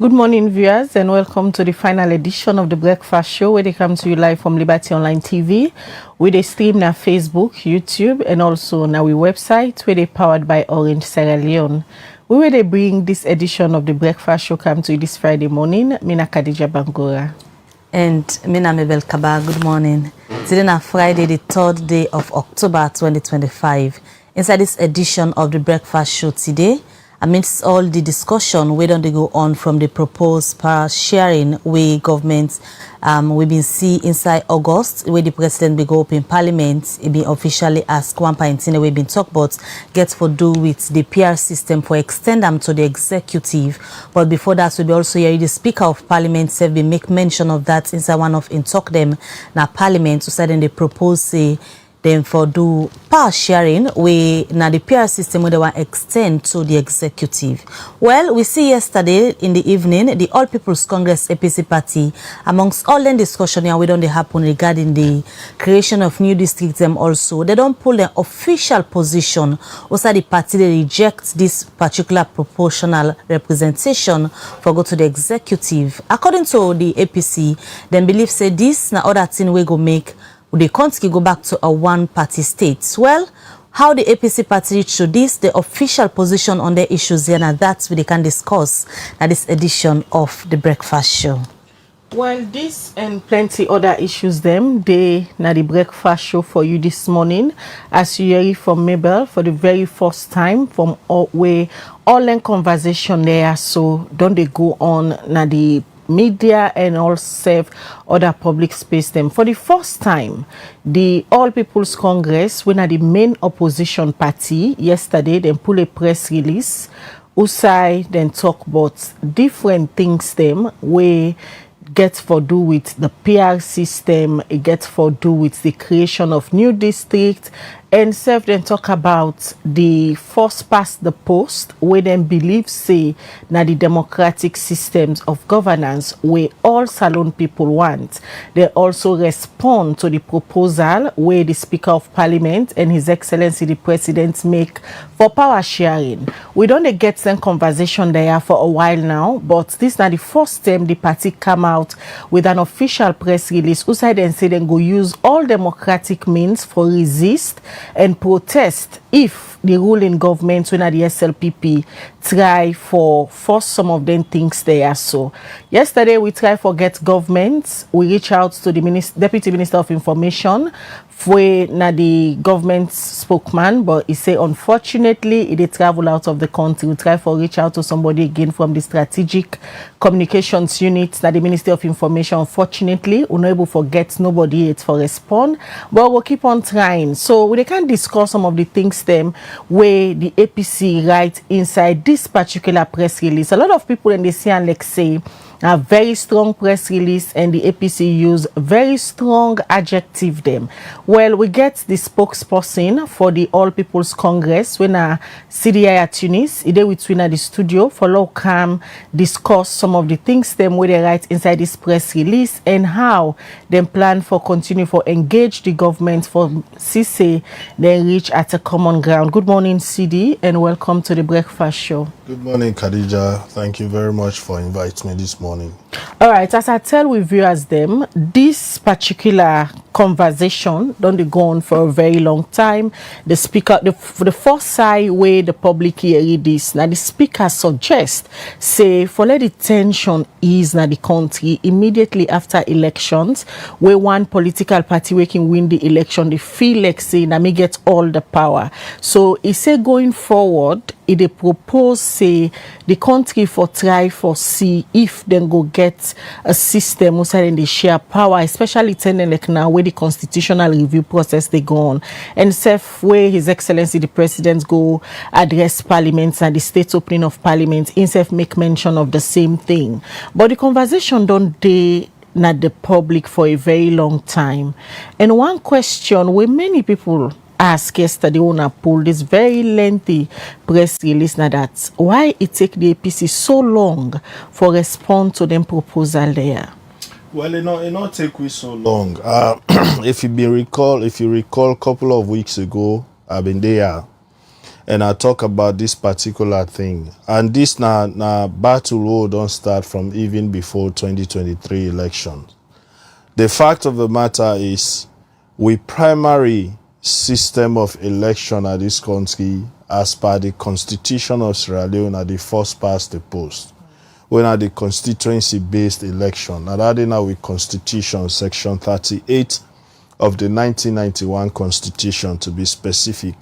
Good morning, viewers, and welcome to the final edition of the Breakfast Show, where they come to you live from Liberty Online TV, with a stream na Facebook, YouTube, and also na we website, where they powered by Orange Sierra Leone. We will they bring this edition of the Breakfast Show come to you this Friday morning. Mina Khadija Bangora. And Mina Mabel Kaba, good morning. Today na Friday, the 3rd day of October 2025. Inside this edition of the Breakfast Show today, amidst all the discussion we don't go on from the proposed power sharing we government we been see inside August where the president be go up in parliament, it be officially asked one point in we been talk about get for do with the PR system for extend them to the executive. But before that we be also hear the speaker of parliament have been make mention of that inside one of in talk them na parliament so then they propose say then for do power sharing, we now the PR system where they want extend to the executive. Well, we see yesterday in the evening, the All People's Congress APC party, amongst all the discussion here, we don't happen regarding the creation of new districts them also. They don't pull their official position. Also the party, they reject this particular proportional representation for go to the executive. According to the APC, they believe say this na other thing we go make the country go back to a one-party state. Well, how the APC party reached to this, the official position on the issues here, and that's what they can discuss at this edition of the Breakfast Show. Well, this and plenty other issues they na the Breakfast Show for you this morning, as you hear from Mabel for the very first time from all the conversation there. So don't they go on na the media and also other public space them. For the first time, the All People's Congress, when the main opposition party yesterday, then pull a press release, Usai then talk about different things them where gets for do with the PR system, it gets for do with the creation of new districts, and self then talk about the first past the post where them believe say now the democratic systems of governance where all Salon people want. They also respond to the proposal where the Speaker of Parliament and His Excellency the President make for power sharing. We don't get some conversation there for a while now, but this is not the first time the party come out with an official press release who said and say they go use all democratic means for resist and protest if the ruling government when the SLPP try for force some of them things there. So yesterday we try for get government, we reach out to the Deputy Minister of Information for the government spokesman, but he say unfortunately he did travel out of the country. We try for reach out to somebody again from the strategic communications unit that the Ministry of Information. Unfortunately we're not able to get nobody yet for respond, but we'll keep on trying. So we can discuss some of the things them where the APC write inside this particular press release. A lot of people in the say and like say a very strong press release, and the APC use very strong adjective them. Well, we get the spokesperson for the All People's Congress when Sidi Tunis is there with the studio for low cam discuss some of the things them where they write inside this press release and how they plan for continue for engage the government for CC they reach at a common ground. Good morning, Sidi, and welcome to the Breakfast Show. Good morning, Khadija. Thank you very much for inviting me this morning. All right, as I tell with viewers them, this particular conversation don't go on for a very long time. The speaker, the first side where the public hear this, now the speaker suggests say for let the tension ease na the country immediately after elections, where one political party we can win the election, they feel like say na me get all the power. So he say going forward, they propose say the country for try for see if then go get a system who say they share power, especially turning like now where the constitutional review process they go on, and self where His Excellency the President go address parliaments and the state opening of parliament, himself make mention of the same thing. But the conversation don't they not the public for a very long time. And one question where many people ask yesterday when I pulled this very lengthy press release now that why it take the APC so long for respond to them proposal there. Well, it not take we so long. If you recall a couple of weeks ago, I've been there and I talk about this particular thing. And this na battle war don't start from even before 2023 elections. The fact of the matter is, we primary system of election at this country as per the Constitution of Sierra Leone are the first past the post. When are the constituency-based election. Now that now with Constitution Section 38 of the 1991 Constitution to be specific.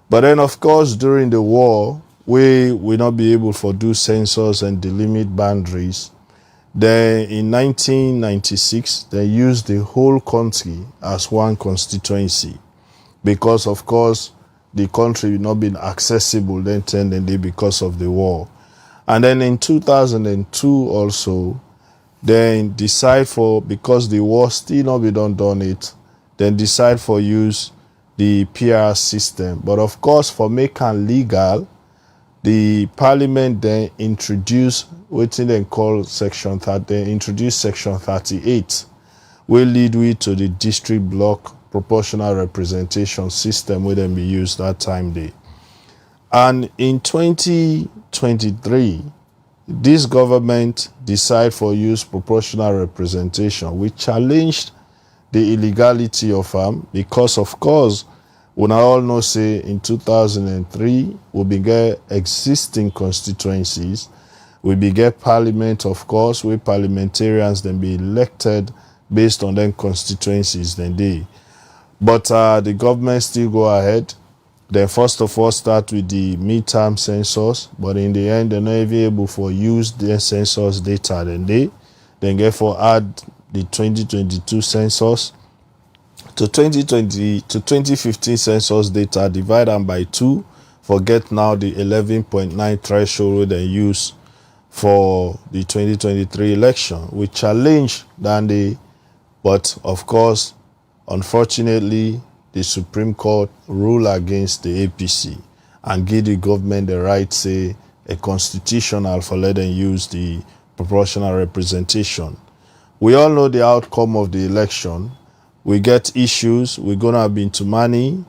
But then of course during the war, we will not be able to do census and delimit boundaries. Then in 1996, they used the whole country as one constituency because, of course, the country not been accessible then because of the war. And then in 2002 also, then decide for, because the war still not been done it, then decide for use the PR system. But of course, for making legal, the parliament then introduced what they call section 30, they introduced section 38, will lead we to the district block proportional representation system where then be used that time day. And in 2023, this government decide for use proportional representation, which challenged the illegality of because of course, we all know say in 2003, we began existing constituencies. We began parliament, of course, where parliamentarians then be elected based on them constituencies then they. But the government still go ahead. Then first of all start with the midterm census, but in the end they're not even able to use their census data then they. Then therefore add the 2022 census to 2015 census data, divide them by 2, forget now the 11.9 threshold they use for the 2023 election. We challenge that but of course, unfortunately, the Supreme Court ruled against the APC and give the government the right say a constitutional for let them use the proportional representation. We all know the outcome of the election. We get issues. We're going to have Bintumani.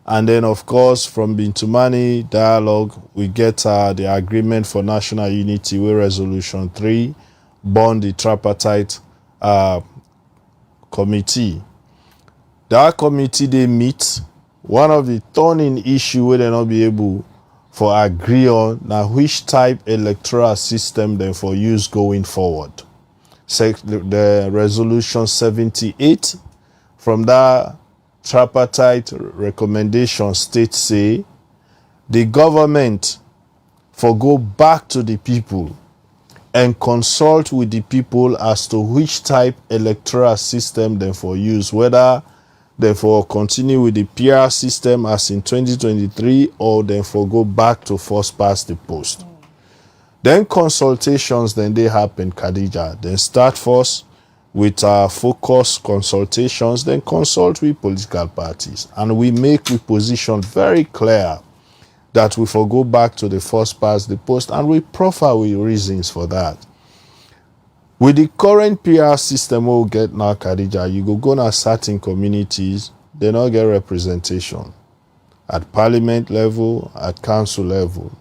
And then, of course, from Bintumani dialogue, we get the agreement for national unity with Resolution 3, born the tripartite committee. That committee, they meet. One of the thorning issue where they not be able for agree on now which type electoral system then for use going forward. The Resolution 78 from that tripartite recommendation states say the government for go back to the people and consult with the people as to which type electoral system then for use, whether therefore continue with the PR system as in 2023 or therefore go back to first past the post. Then consultations then they happen, Khadija. Then start first with focus consultations, then consult with political parties. And we make the position very clear that we go back to the first past the post, and we proffer with reasons for that. With the current PR system we'll get now, Khadija, you go to certain communities, they don't get representation. At parliament level, at council level.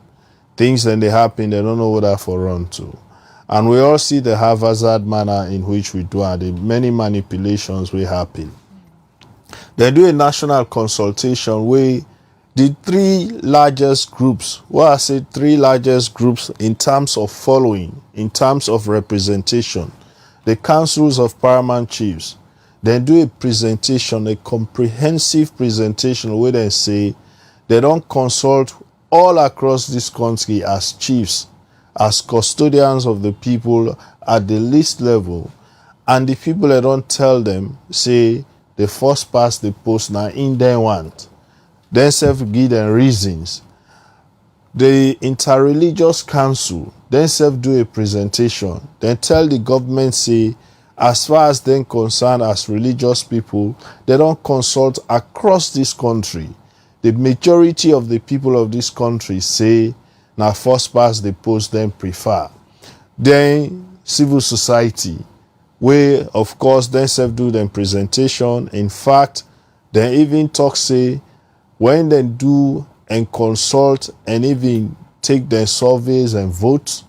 Things then they happen, they don't know what that for run to. And we all see the haphazard manner in which we do and the many manipulations will happen. They do a national consultation where the three largest groups, well, I say three largest groups in terms of following, in terms of representation, the councils of paramount chiefs, they do a presentation, a comprehensive presentation where they say they don't consult all across this country as chiefs, as custodians of the people at the least level, and the people that don't tell them, say, the first past the post now in they want. Then self give them reasons. The interreligious council then self do a presentation, then tell the government, say, as far as they're concerned as religious people, they don't consult across this country. The majority of the people of this country say, now first past the post then prefer. Then civil society, where of course then self do them presentation. In fact, they even talk say when they do and consult and even take their surveys and vote,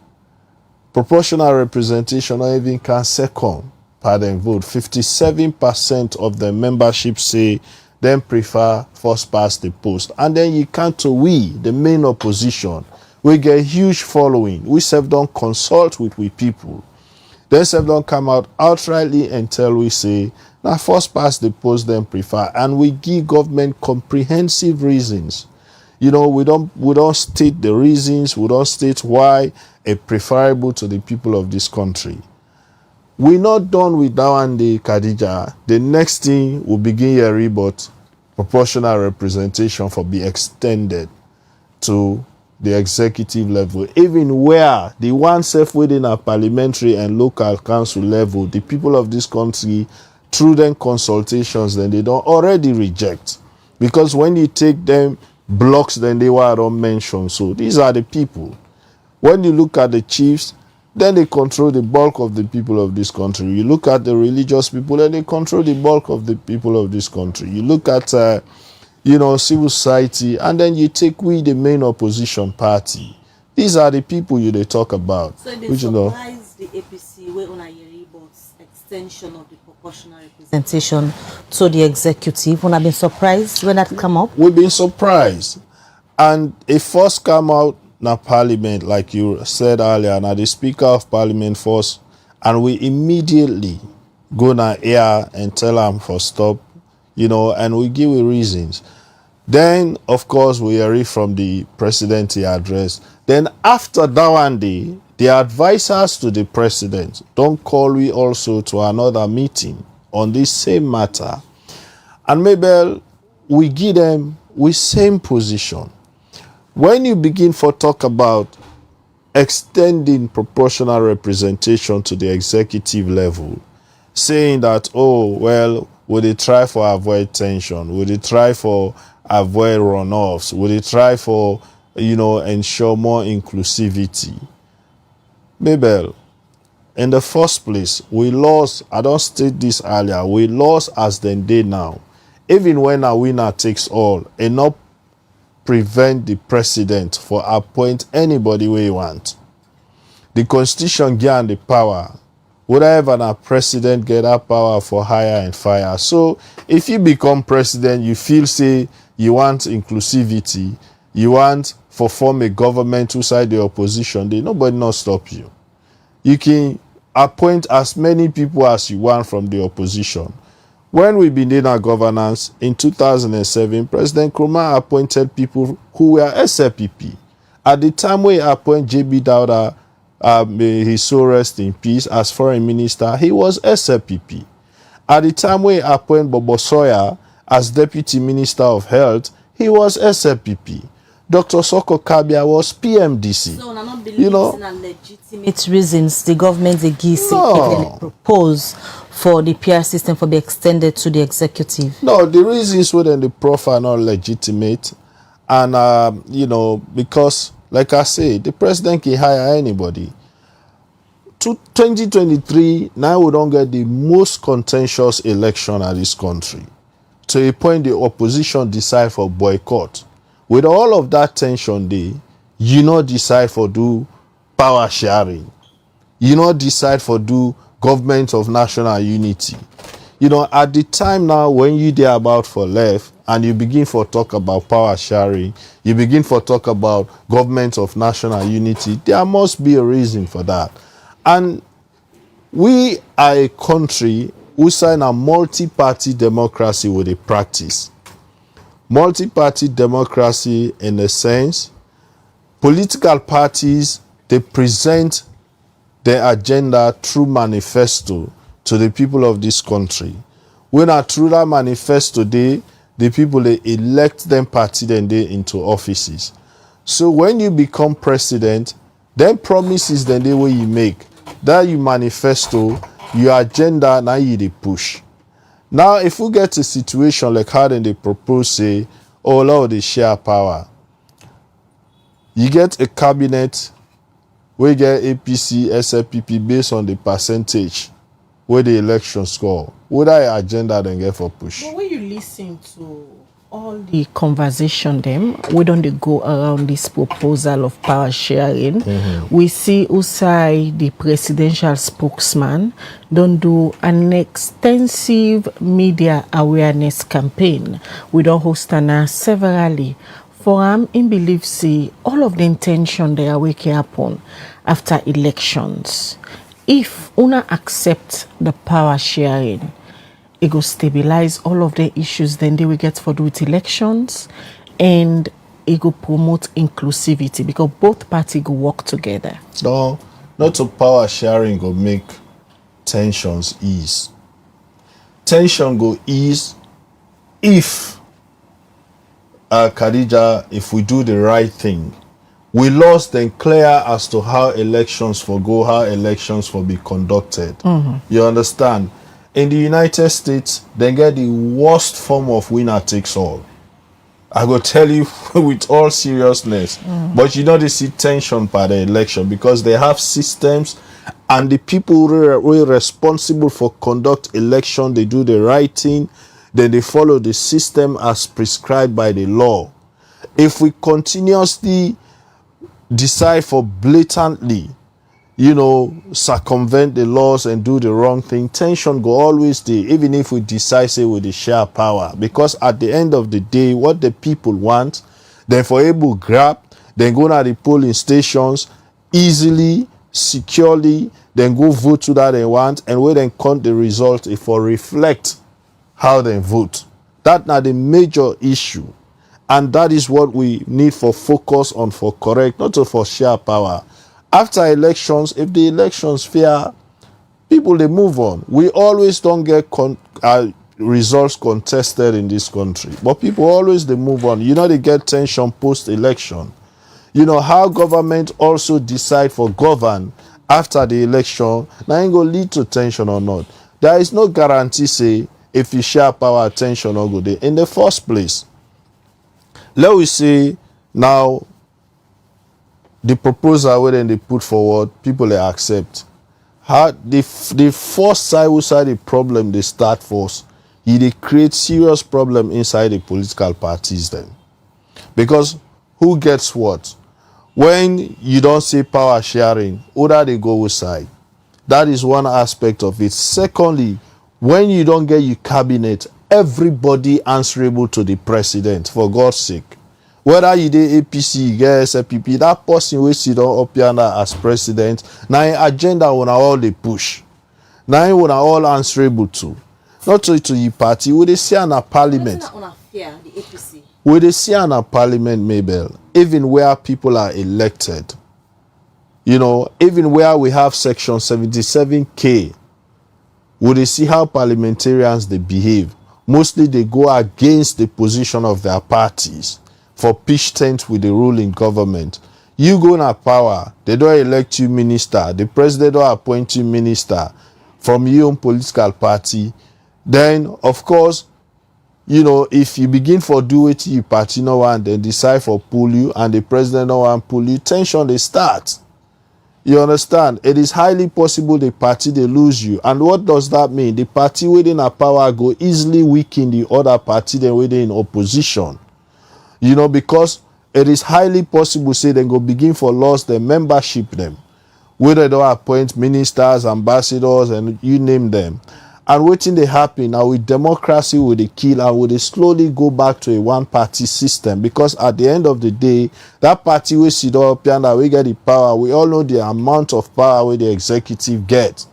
proportional representation or even can second per them vote. 57% of the membership say them prefer first past the post. And then you come to we, the main opposition. We get huge following. We self don't consult with we people. Then self don't come out outrightly and tell we say, now first past the post them prefer. And we give government comprehensive reasons. You know, we don't state the reasons, we don't state why it's preferable to the people of this country. We're not done with that one day, Khadija. The next thing will begin here, rebut proportional representation for be extended to the executive level, even where the one self within a parliamentary and local council level, the people of this country, through them consultations, then they don't already reject. Because when you take them blocks, then they were not mentioned. So these are the people. When you look at the chiefs, then they control the bulk of the people of this country. You look at the religious people, and they control the bulk of the people of this country. You look at, civil society, and then you take we, the main opposition party. These are the people they talk about. So they which, surprise the APC where on a extension of the proportional representation to the executive. When I've been surprised when that come up. We've been surprised. And it first come out na parliament, like you said earlier, now the speaker of parliament first, and we immediately go na air and tell them for stop, and we give you reasons. Then, of course, we hear it from the president's address. Then after that one day, the advisors to the president don't call we also to another meeting on this same matter. And maybe we give them with same position. When you begin for talk about extending proportional representation to the executive level, saying that, would they try for avoid tension? Would they try for avoid runoffs? Would they try for, ensure more inclusivity? Mabel, in the first place, we lost, I don't state this earlier, we lost as they did now. Even when a winner takes all, and not prevent the president for appoint anybody we want. The constitution give the power. Whatever a president get that power for hire and fire. So if you become president, you feel say you want inclusivity, you want for form a government outside the opposition, then nobody not stop you. You can appoint as many people as you want from the opposition. When we began our governance in 2007, President Nkrumah appointed people who were SLPP. At the time we appoint J.B. Dauda, may he so rest in peace, as foreign minister, he was SLPP. At the time we appoint Bobo Sawyer as deputy minister of health, he was SLPP. Dr. Soko Kabia was PMDC. So, I not believe in legitimate reasons the government they propose for the PR system for be extended to the executive. No, the reasons within the prof are not legitimate, and because, like I say, the president can hire anybody. 2023 now we don't get the most contentious election at this country. To a point, the opposition decide for boycott. With all of that tension there, you not decide for do power sharing. You not decide for do government of national unity. At the time now when you there about for left and you begin for talk about power sharing, you begin for talk about government of national unity, there must be a reason for that. And we are a country who sign a multi-party democracy with a practice. Multi-party democracy in a sense, political parties, they present their agenda through manifesto to the people of this country. When through that manifesto, the people, they elect them party then they into offices. So when you become president, then promises then they way you make, that you manifesto, your agenda, now you they push. Now, if we get a situation like how they propose, say, Lord, they share power. You get a cabinet where you get APC, SLPP based on the percentage where the election score. What are your agenda then get for push? But when you listen to all the conversation them, we don't dey go around this proposal of power sharing. We see Usai, the presidential spokesman, don't do an extensive media awareness campaign. We don't host an severally. For in belief see all of the intention they are waking upon after elections. If una accept the power sharing, it will stabilize all of the issues then they will get for do with elections, and it will promote inclusivity because both parties go work together. No, not to power sharing go make tensions ease. Tension go ease if Khadija, if we do the right thing. We lost then clear as to how elections for go, how elections for be conducted. You understand? In the United States, they get the worst form of winner takes all. I go tell you with all seriousness. But you know they see tension by the election because they have systems, and the people who are responsible for conduct election, they do the right thing, then they follow the system as prescribed by the law. If we continuously decide for blatantly, circumvent the laws and do the wrong thing, tension go always there, even if we decide say with the share power. Because at the end of the day, what the people want, then for able grab, then go to the polling stations easily, securely, then go vote to that they want, and when they count the result, it for reflect how they vote. That now the major issue. And that is what we need for focus on, for correct, not for share power. After elections, if the elections fair, people they move on. We always don't get results contested in this country, but people always they move on. They get tension post-election. How government also decide for govern after the election, now ain't gonna lead to tension or not. There is no guarantee say if you share power, tension or go there in the first place. Let we say now the proposal where they put forward, people they accept. How the first side the problem they start first, they create serious problem inside the political parties then. Because who gets what? When you don't say power sharing, other they go side. That is one aspect of it. Secondly, when you don't get your cabinet, everybody answerable to the president, for God's sake. Whether you dey APC, you get SPP, that person will sit down up here now as president. Now agenda when all they push. Now when all answerable to. Not to your party. We dey see in a parliament. The APC. We dey see in a parliament, Mabel, even where people are elected. Even where we have section 77K, we dey see how parliamentarians they behave. Mostly they go against the position of their parties for pitch tent with the ruling government. You go na power, they don't elect you minister, the president don't appoint you minister from your own political party. Then, of course, if you begin for do it, you party no one, then decide for pull you, and the president no one pull you, tension they start. You understand? It is highly possible the party they lose you. And what does that mean? The party within a power go easily weaken the other party then within opposition. Because it is highly possible say they go begin for loss their membership them. Whether they don't appoint ministers, ambassadors, and you name them. And waiting they happen now with democracy with the kill, and will they slowly go back to a one-party system. Because at the end of the day, that party will sit up and we get the power. We all know the amount of power where the executive get.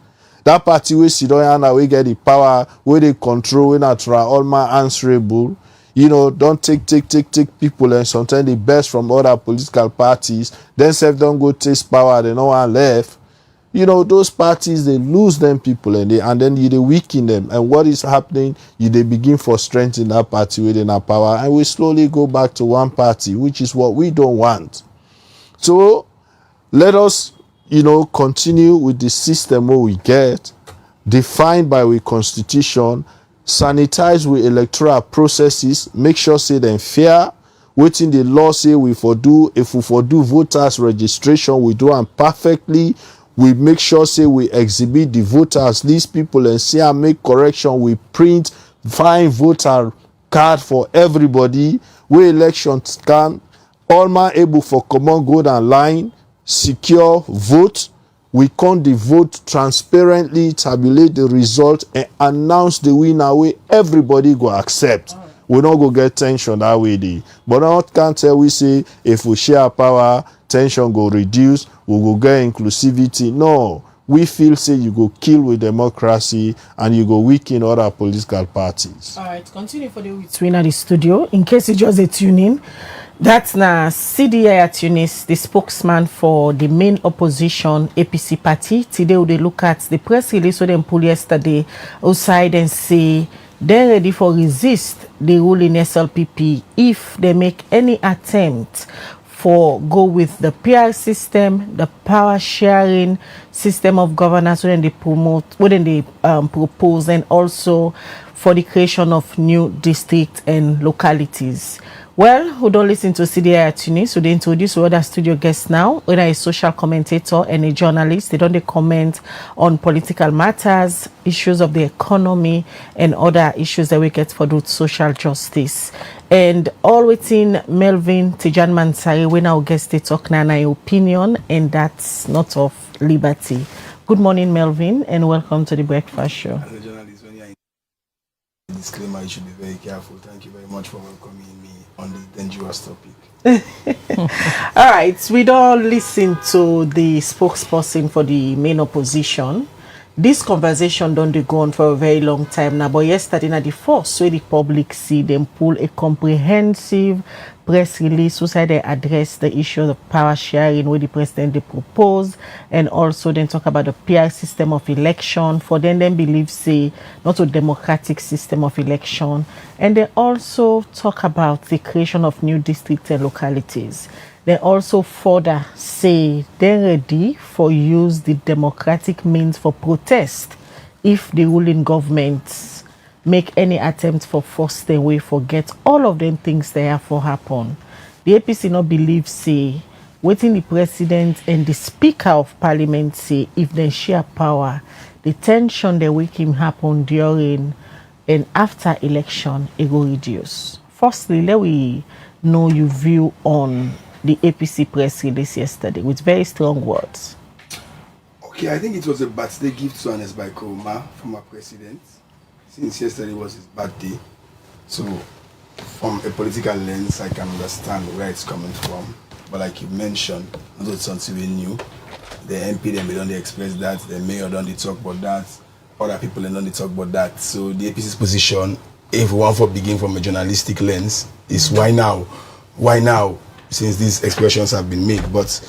That party will sit down and we get the power where they control, when I try all my answerable. Don't take people, and sometimes the best from other political parties, then self don't go taste power, they no one left. Those parties, they lose them people, and then they weaken them. And what is happening, they begin for strength in that party within our power, and we slowly go back to one party, which is what we don't want. So let us, continue with the system where we get, defined by our constitution, sanitize with electoral processes, make sure say them fair, waiting the law say if we for do voters registration, we do them perfectly. We make sure say we exhibit the voters list people and say and make correction. We print fine voter card for everybody. Where elections come, all man able for common good and line, secure vote. We count the vote transparently, tabulate the result, and announce the winner where everybody go accept. We not go get tension that way. But not can't tell we say if we share power, tension go reduce, we go get inclusivity. No. We feel say you go kill with democracy and you go weaken other political parties. All right, continue for the week. Winner the studio. In case you just a tune in, that's now Sidi Tunis, the spokesman for the main opposition APC party. Today we look at the press release we pulled yesterday outside and say they're ready for resist the ruling SLPP if they make any attempt for go with the PR system, the power sharing system of governance when they propose, and also for the creation of new districts and localities. Well, who don't listen to Sidi Tunis, so they introduce other studio guests now, whether a social commentator and a journalist. They don't comment on political matters, issues of the economy, and other issues that we get for the social justice. And all within Melvin Tejan Manasaray, we now guest they talk now an opinion, and that's not of liberty. Good morning, Melvin, and welcome to the Breakfast Show. As a journalist, when you're in disclaimer, you should be very careful. Thank you very much for welcoming me on this dangerous topic. All right, we don't listen to the spokesperson for the main opposition. This conversation don't go on for a very long time now, but yesterday na the first so the public see them pull a comprehensive press release who said they address the issue of power sharing with the president they propose, and also then talk about the PR system of election for them believe say not a democratic system of election, and they also talk about the creation of new districts and localities. They also further say they're ready for use the democratic means for protest if the ruling governments make any attempt for force their way forget all of them things they have for happen. The APC not believe say waiting the president and the speaker of parliament say if they share power, the tension they make him happen during and after election it will reduce. Firstly, let we know your view on the APC press release yesterday with very strong words. Okay, I think it was a birthday gift to Anes by Kuruma, former president, since yesterday was his birthday. So, from a political lens, I can understand where it's coming from. But like you mentioned, not it's something we knew. The MP, they don't express that. The mayor don't talk about that. Other people don't talk about that. So the APC's position, if we want to begin from a journalistic lens, is why now? Why now? Since these expressions have been made. But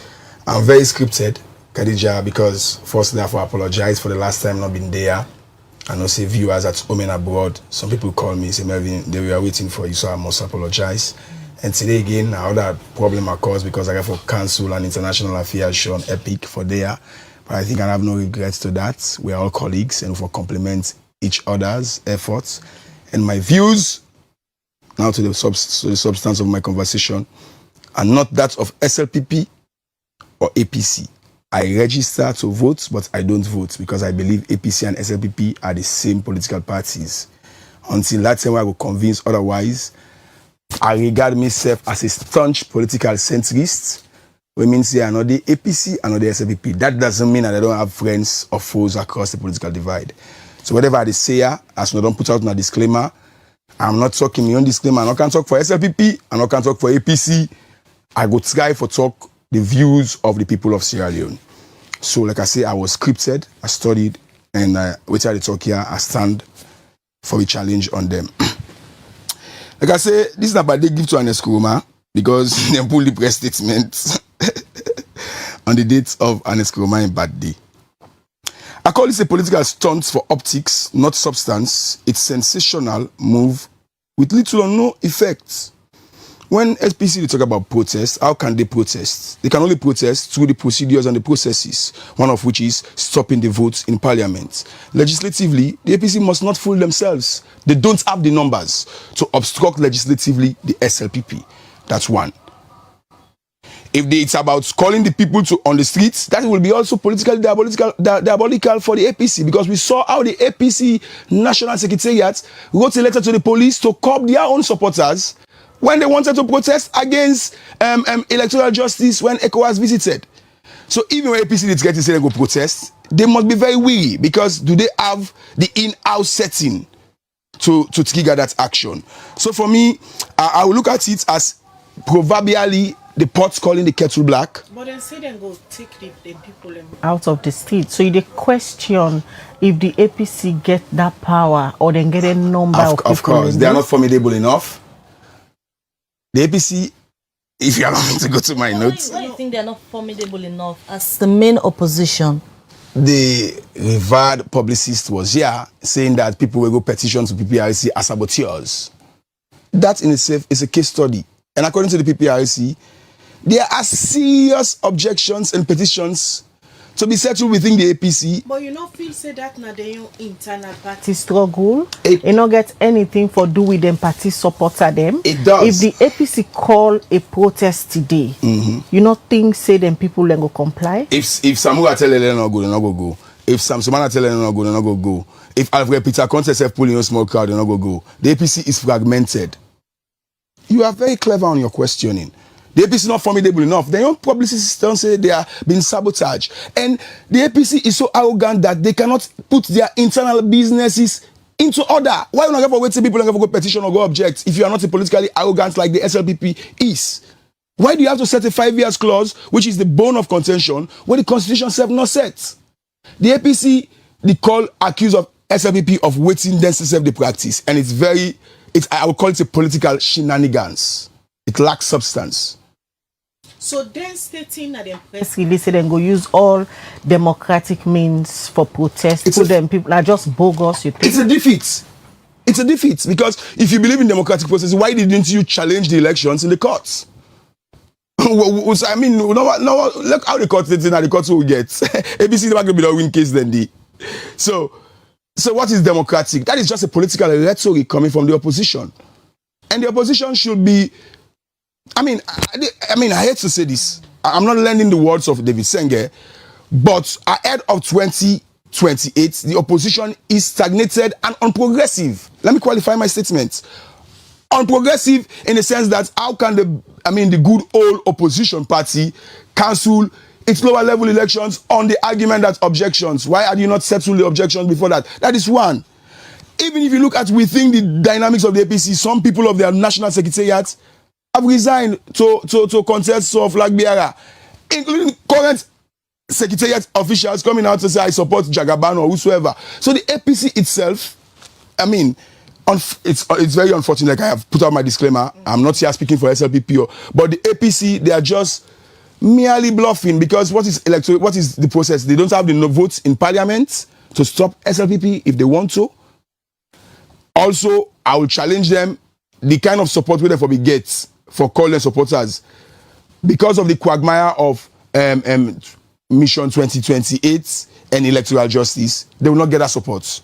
I'm very scripted, Khadija, because firstly I have to apologize for the last time not been there. And also viewers at home and abroad. Some people call me, say, Melvin, they were waiting for you, so I must apologize. And today again, another problem occurs because I got to cancel an international affairs show on Epic for there. But I think I have no regrets to that. We are all colleagues and we complement each other's efforts. And my views, now to the substance of my conversation, are not that of SLPP or APC. I register to vote, but I don't vote because I believe APC and SLPP are the same political parties. Until that time I will convince otherwise, I regard myself as a staunch political centrist, which means they are not the APC and not the SLPP. That doesn't mean that I don't have friends or foes across the political divide. So whatever I say here, as I don't put out my disclaimer, I'm not talking my own disclaimer. I not can talk for SLPP, I not can talk for APC. I go try for talk the views of the people of Sierra Leone. So like I say, I was scripted, I studied, and which I talk here, I stand for a challenge on them. Like I say, this is not bad they give to Anes Kuruma because they pull the press statement on the date of Anes Kuruma in bad day. I call this a political stunt for optics, not substance. It's sensational move with little or no effect. When SPC they talk about protest, how can they protest? They can only protest through the procedures and the processes, one of which is stopping the votes in parliament. Legislatively, the APC must not fool themselves. They don't have the numbers to obstruct legislatively the SLPP. That's one. If it's about calling the people to on the streets, that will be also politically diabolical for the APC, because we saw how the APC National Secretariat wrote a letter to the police to curb their own supporters when they wanted to protest against electoral justice when ECOWAS visited. So even when APC did get to say they go protest, they must be very wary, because do they have the in-house setting to trigger that action? So for me, I will look at it as proverbially the pot calling the kettle black. But then say then go take the people out of the street. So you question if the APC get that power or then get a number of people. Of course, they are not formidable enough. The APC, if you are going to go to my notes. Why do you think they are not formidable enough as the main opposition? The revered publicist was here saying that people will go petition to PPRC as saboteurs. That in itself is a case study. And according to the PPRC, there are serious objections and petitions to be settled within the APC. But you know, feel say that now the internal party struggle, it not get anything for do with them party supporter them. It does. If the APC call a protest today, you not think say them people then go comply? If Samuel tell them not go, they not go. If Sam Sumana tell them not go, they not go. If Alfred Peter contest have pulling a small crowd, they not go. The APC is fragmented. You are very clever on your questioning. The APC is not formidable enough. The young publicists don't say they are being sabotaged. And the APC is so arrogant that they cannot put their internal businesses into order. Why not ever wait till people never go petition or go object if you are not politically arrogant like the SLPP is? Why do you have to set a 5 years clause, which is the bone of contention, when the constitution self not set? The APC, the call accused of SLPP of waiting then to serve the practice. And I would call it a political shenanigans. It lacks substance. So then stating that the press release and go use all democratic means for protest, people are just bogus, you think? It's a defeat. It's a defeat, because if you believe in democratic process, why didn't you challenge the elections in the courts? I mean, look how the courts and the courts will get. ABC never going to be the win case then the. So what is democratic? That is just a political rhetoric coming from the opposition. And the opposition should be, I mean, I hate to say this. I'm not lending the words of David Senge, but ahead of 2028, the opposition is stagnated and unprogressive. Let me qualify my statement. Unprogressive in the sense that how can the good old opposition party cancel its lower level elections on the argument that objections? Why are you not settling the objections before that? That is one. Even if you look at within the dynamics of the APC, some people of their national secretariat have resigned to contest of flag bearer, including current secretariat officials coming out to say I support Jagaban or whosoever. So the APC itself, I mean, it's very unfortunate. Like I have put out my disclaimer. I'm not here speaking for SLPP, but the APC, they are just merely bluffing, because what is the process? They don't have the votes in parliament to stop SLPP if they want to. Also, I will challenge them, the kind of support we therefore get for calling supporters, because of the quagmire of Mission 2028 and electoral justice, they will not get that support.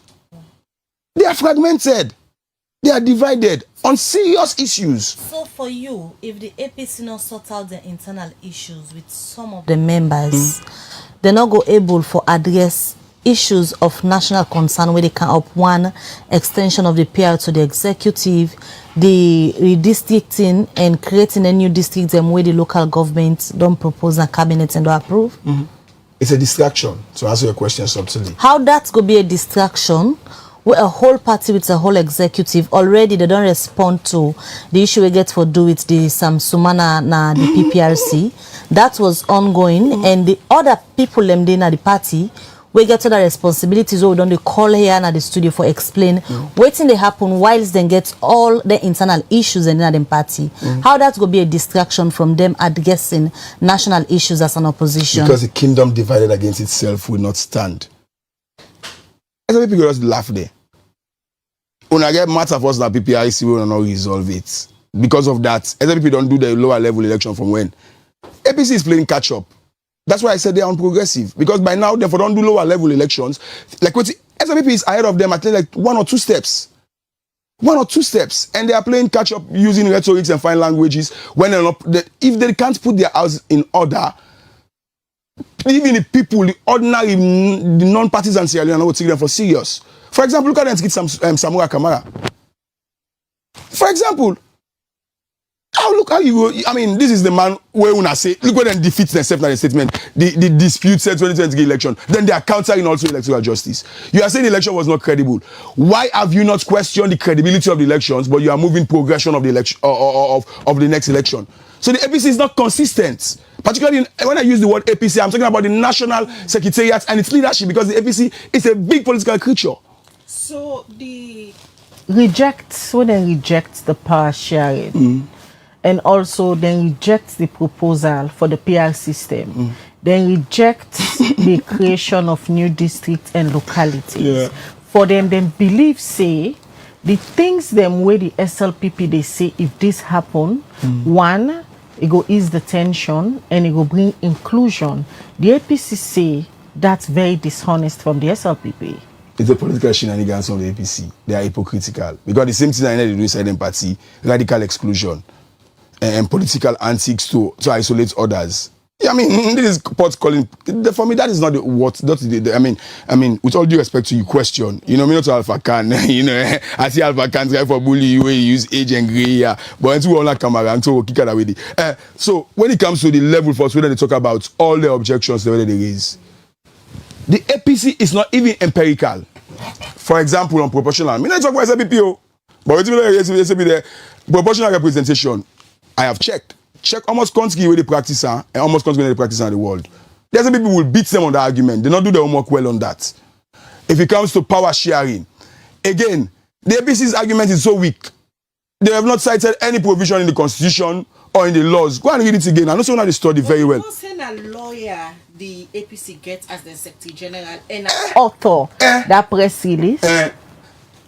They are fragmented. They are divided on serious issues. So for you, if the APC not sort out the internal issues with some of the members, they're not go able for address issues of national concern where they can up one extension of the PR to the executive, the redistricting and creating a new district them where the local government don't propose a cabinet and don't approve. It's a distraction, to answer your question subtly. How that's going to be a distraction where a whole party with a whole executive already they don't respond to the issue we get for do with the Sumana na the PPRC that was ongoing, and the other people them in the party we get to the responsibilities so we don't call here at the studio for explain waiting they happen whilst then get all the internal issues in the party. How that's going to be a distraction from them addressing national issues as an opposition? Because the kingdom divided against itself will not stand. Some people just laugh there. When I get matter for us that PPIC will not resolve it. Because of that, other people don't do the lower level election from when? APC is playing catch up. That's why I said they are unprogressive. Because by now, therefore, don't do lower level elections. Like what SLPP is ahead of them at like 1 or 2 steps. 1 or 2 steps, and they are playing catch up using rhetorics and fine languages when they're not, if they can't put their house in order, even the people, the ordinary, the non-partisans Sierra Leone will take them for serious. For example, look at them get Samura Kamara. For example, look how you go. I mean, this is the man where una say, look when they defeat themselves in the statement, the dispute said 2020 election. Then they are countering also electoral justice. You are saying the election was not credible. Why have you not questioned the credibility of the elections, but you are moving progression of the election of the next election? So the APC is not consistent. Particularly when I use the word APC, I'm talking about the National Secretariat and its leadership, because the APC is a big political creature. So the when they reject the power sharing, and also then reject the proposal for the PR system, then reject the creation of new districts and localities. For them, then believe, say, the things them where the SLPP, they say if this happen, one, it go ease the tension and it go bring inclusion. The APC say that's very dishonest from the SLPP. It's a political shenanigans from the APC. They are hypocritical. Because the same thing that they do inside the party, radical exclusion and political antics to isolate others. Yeah, I mean, this is pot calling. For me, that is not I mean, with all due respect to your question, you know, me not to Alpha Khan, you know, I see Alpha Khan try for bully where you use age and gray, yeah. But until all that camera, until kick it away. So when it comes to the level for Sweden, they talk about all the objections that they raise. The APC is not even empirical. For example, on proportional, I mean, I talk about SPPO, but it's the proportional representation. I have checked almost constantly where they practice and almost constantly where they practice in the world. There's some people will beat them on the argument. They not do their homework well on that. If it comes to power sharing, again, the APC's argument is so weak. They have not cited any provision in the constitution or in the laws. Go and read it again. I know someone that studied very well. You're saying a lawyer the APC gets as the Secretary General and author that press release.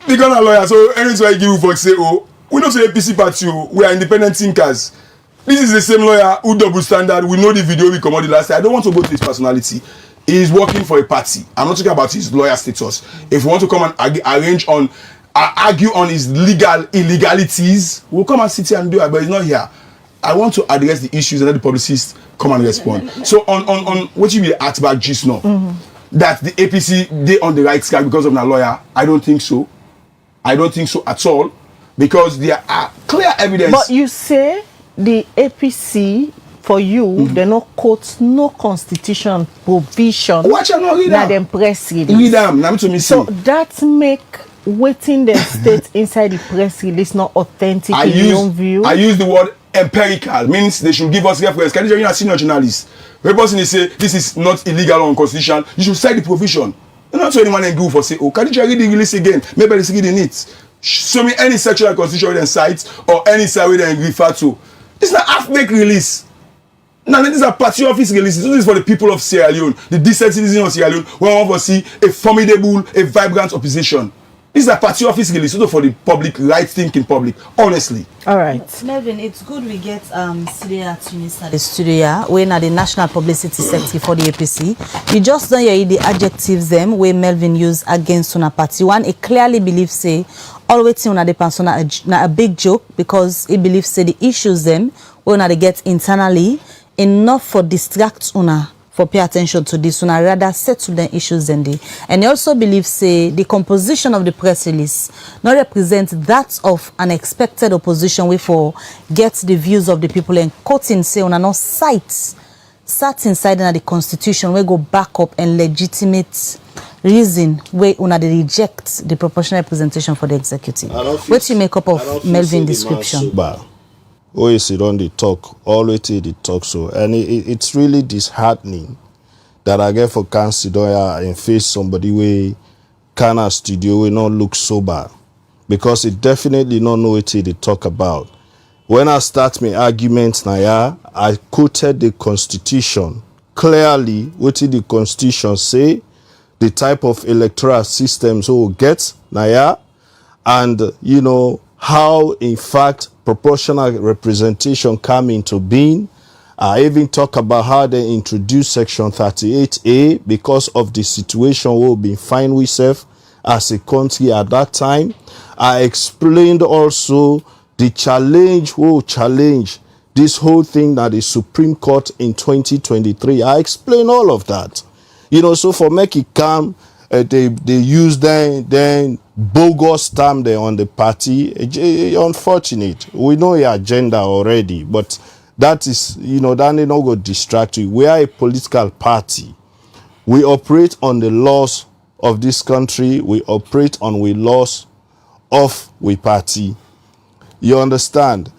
Because a lawyer, so anything I give you for say, oh, we don't say APC party, we are independent thinkers. This is the same lawyer who double standard. We know the video we come out the last time. I don't want to go to his personality. He is working for a party. I'm not talking about his lawyer status. If we want to come and argue on his legal illegalities, we'll come and sit here and do it, but he's not here. I want to address the issues and let the publicists come and respond. So on what you will ask about just now, that the APC, they on the right track because of a lawyer, I don't think so. I don't think so at all. Because there are clear evidence. But you say the APC, for you, they no quote no constitution provision. Watch out, no read them press release. Read them. Now to me so that make waiting the state inside the press release not authentic in your own view. I use the word empirical, means they should give us reference. Can you a senior journalist? The person say this is not illegal or unconstitutional. You should cite the provision. You not so anyone can go for say, oh, can you read the release again? Maybe it's reading it. Show me any sexual constitution they cite or any survey they refer to. This is not half-baked release. Now, these are party office releases. This is for the people of Sierra Leone, the decent citizens of Sierra Leone, who want to see a formidable, a vibrant opposition. These are party office releases for the public, right-thinking public, honestly. All right. Melvin, it's good we get Sidi Tunis at the studio, when at the National Publicity Secretary for the APC. You just don't hear the adjectives them where Melvin used against una party. One, it clearly believes say all waiting on the person a big joke because he believes say the issues them when they get internally enough for distract una for pay attention to this una rather settle the issues than they. And he also believes say the composition of the press release not represent that of an expected opposition way for get the views of the people and quoting say una no sat inside the constitution where go back up and legitimate reason where una they reject the proportional representation for the executive. What you make up of Melvin description? Always sit on the talk, always the talk so, and it's really disheartening that I get for can sit and face somebody way can a studio will not look sober, because it definitely not know what they talk about. When I start my arguments now, I quoted the Constitution clearly. What did the Constitution say? The type of electoral systems we will get now, and you know how in fact proportional representation come into being. I even talk about how they introduced Section 38A because of the situation we've been fine with self, as a country at that time. I explained also the challenge this whole thing that the Supreme Court in 2023. I explained all of that. So for make it calm, they use then bogus term there on the party. Unfortunate. We know your agenda already, but that is, that they not go distract you. We are a political party. We operate on the laws of this country. We operate on the laws of we party. You understand?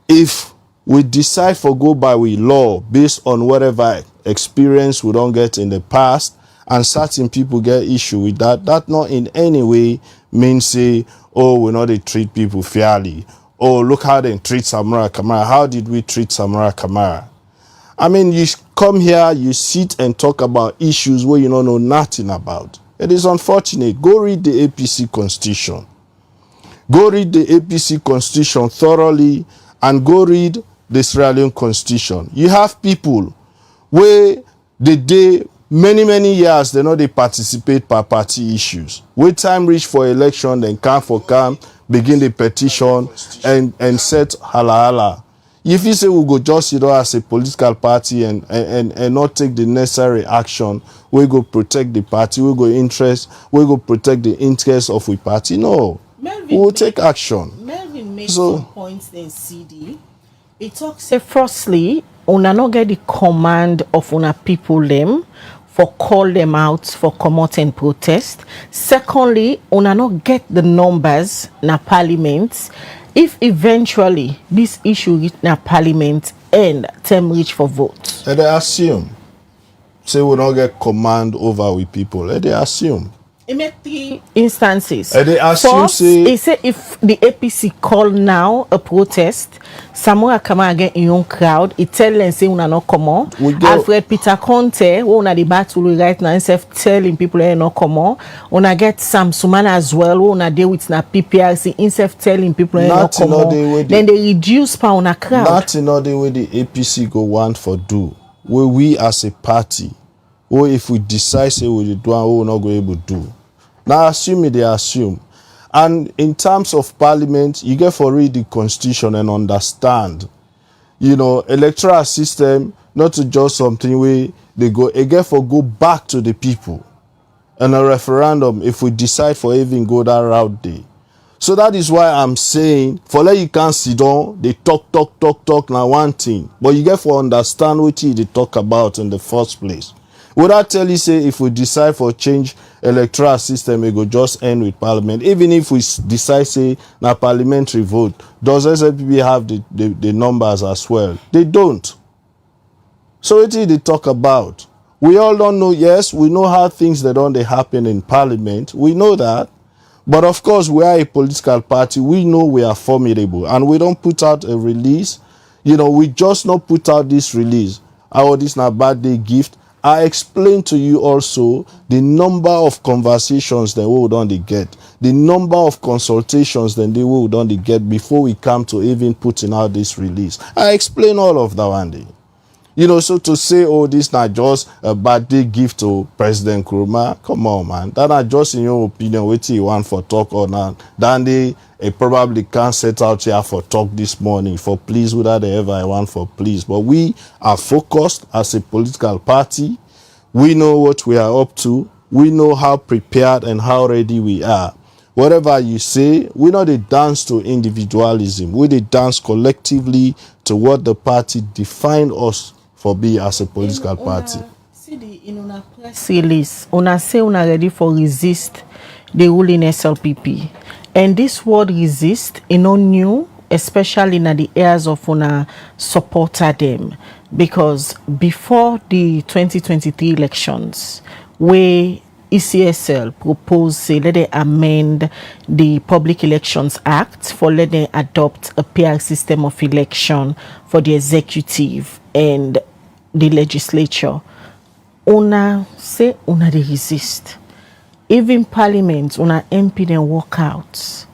If we decide for go by we law based on whatever experience we don't get in the past, and certain people get issue with that, that not in any way means say, oh, we know they treat people fairly. Oh, look how they treat Samura Kamara. How did we treat Samura Kamara? I mean, you come here, you sit and talk about issues where you don't know nothing about. It is unfortunate. Go read the APC constitution. Go read the APC constitution thoroughly, and go read the Sierra Leone constitution. You have people where many years they know they participate per party issues. When time reach for election, then come begin the petition and set hala. If you say we go just as a political party and not take the necessary action, we go protect the party, we go protect the interests of the party. No, we will take action. Melvin made some points then, CD. It talks say firstly, una not get the command of una people them for call them out for come out and protest. Secondly, una not get the numbers na parliament. If eventually this issue reach na parliament and term reach for vote. And they assume. Say we don't get command over we people. And they assume. It made 3 instances. And they assume. First, he say if the APC call now a protest, Samura Kamara again in your crowd, it tell them say una not come on. Alfred Peter Conte, who una the battle right now, instead telling people they not come on. Una get Sam Sumana as well, who una deal with na PPRC, instead telling people they not come on. Then they reduce power on a crowd. Not in the way the APC go want for do. Where we as a party, or if we decide say we do and we will not go able to do. Now assume they assume. And in terms of parliament, you get for read the constitution and understand, electoral system, not to just something where they go, again for go back to the people. And a referendum, if we decide for even go that route there. So that is why I'm saying, for like you can't sit down, they talk now one thing. But you get for understand what they talk about in the first place. Would I tell you, say, if we decide for change electoral system, it will just end with parliament? Even if we decide, say, na parliamentary vote, does SLPP have the numbers as well? They don't. So what did they talk about? We all don't know, yes, we know how things that don't happen in parliament. We know that. But of course, we are a political party. We know we are formidable. And we don't put out a release. We just not put out this release. This not birthday gift. I explained to you also the number of conversations that we would only get, the number of consultations that we would only get before we come to even putting out this release. I explained all of that one day. So to say, oh, this not just a birthday gift to President Nkrumah, come on, man. That not just in your opinion, what you want for talk or not. Then they probably can't set out here for talk this morning for please without they ever want for please. But we are focused as a political party. We know what we are up to. We know how prepared and how ready we are. Whatever you say, we know they dance to individualism. We they dance collectively to what the party defined us for be as a political party. Sidi, in una press release, una say una ready for resist the ruling SLPP. And this word resist is not new, especially in the areas of una supporter them. Because before the 2023 elections, where ECSL proposed, say, let them amend the Public Elections Act for let them adopt a PR system of election for the executive and the legislature. Una say una they resist. Even parliament, una MP then walk out.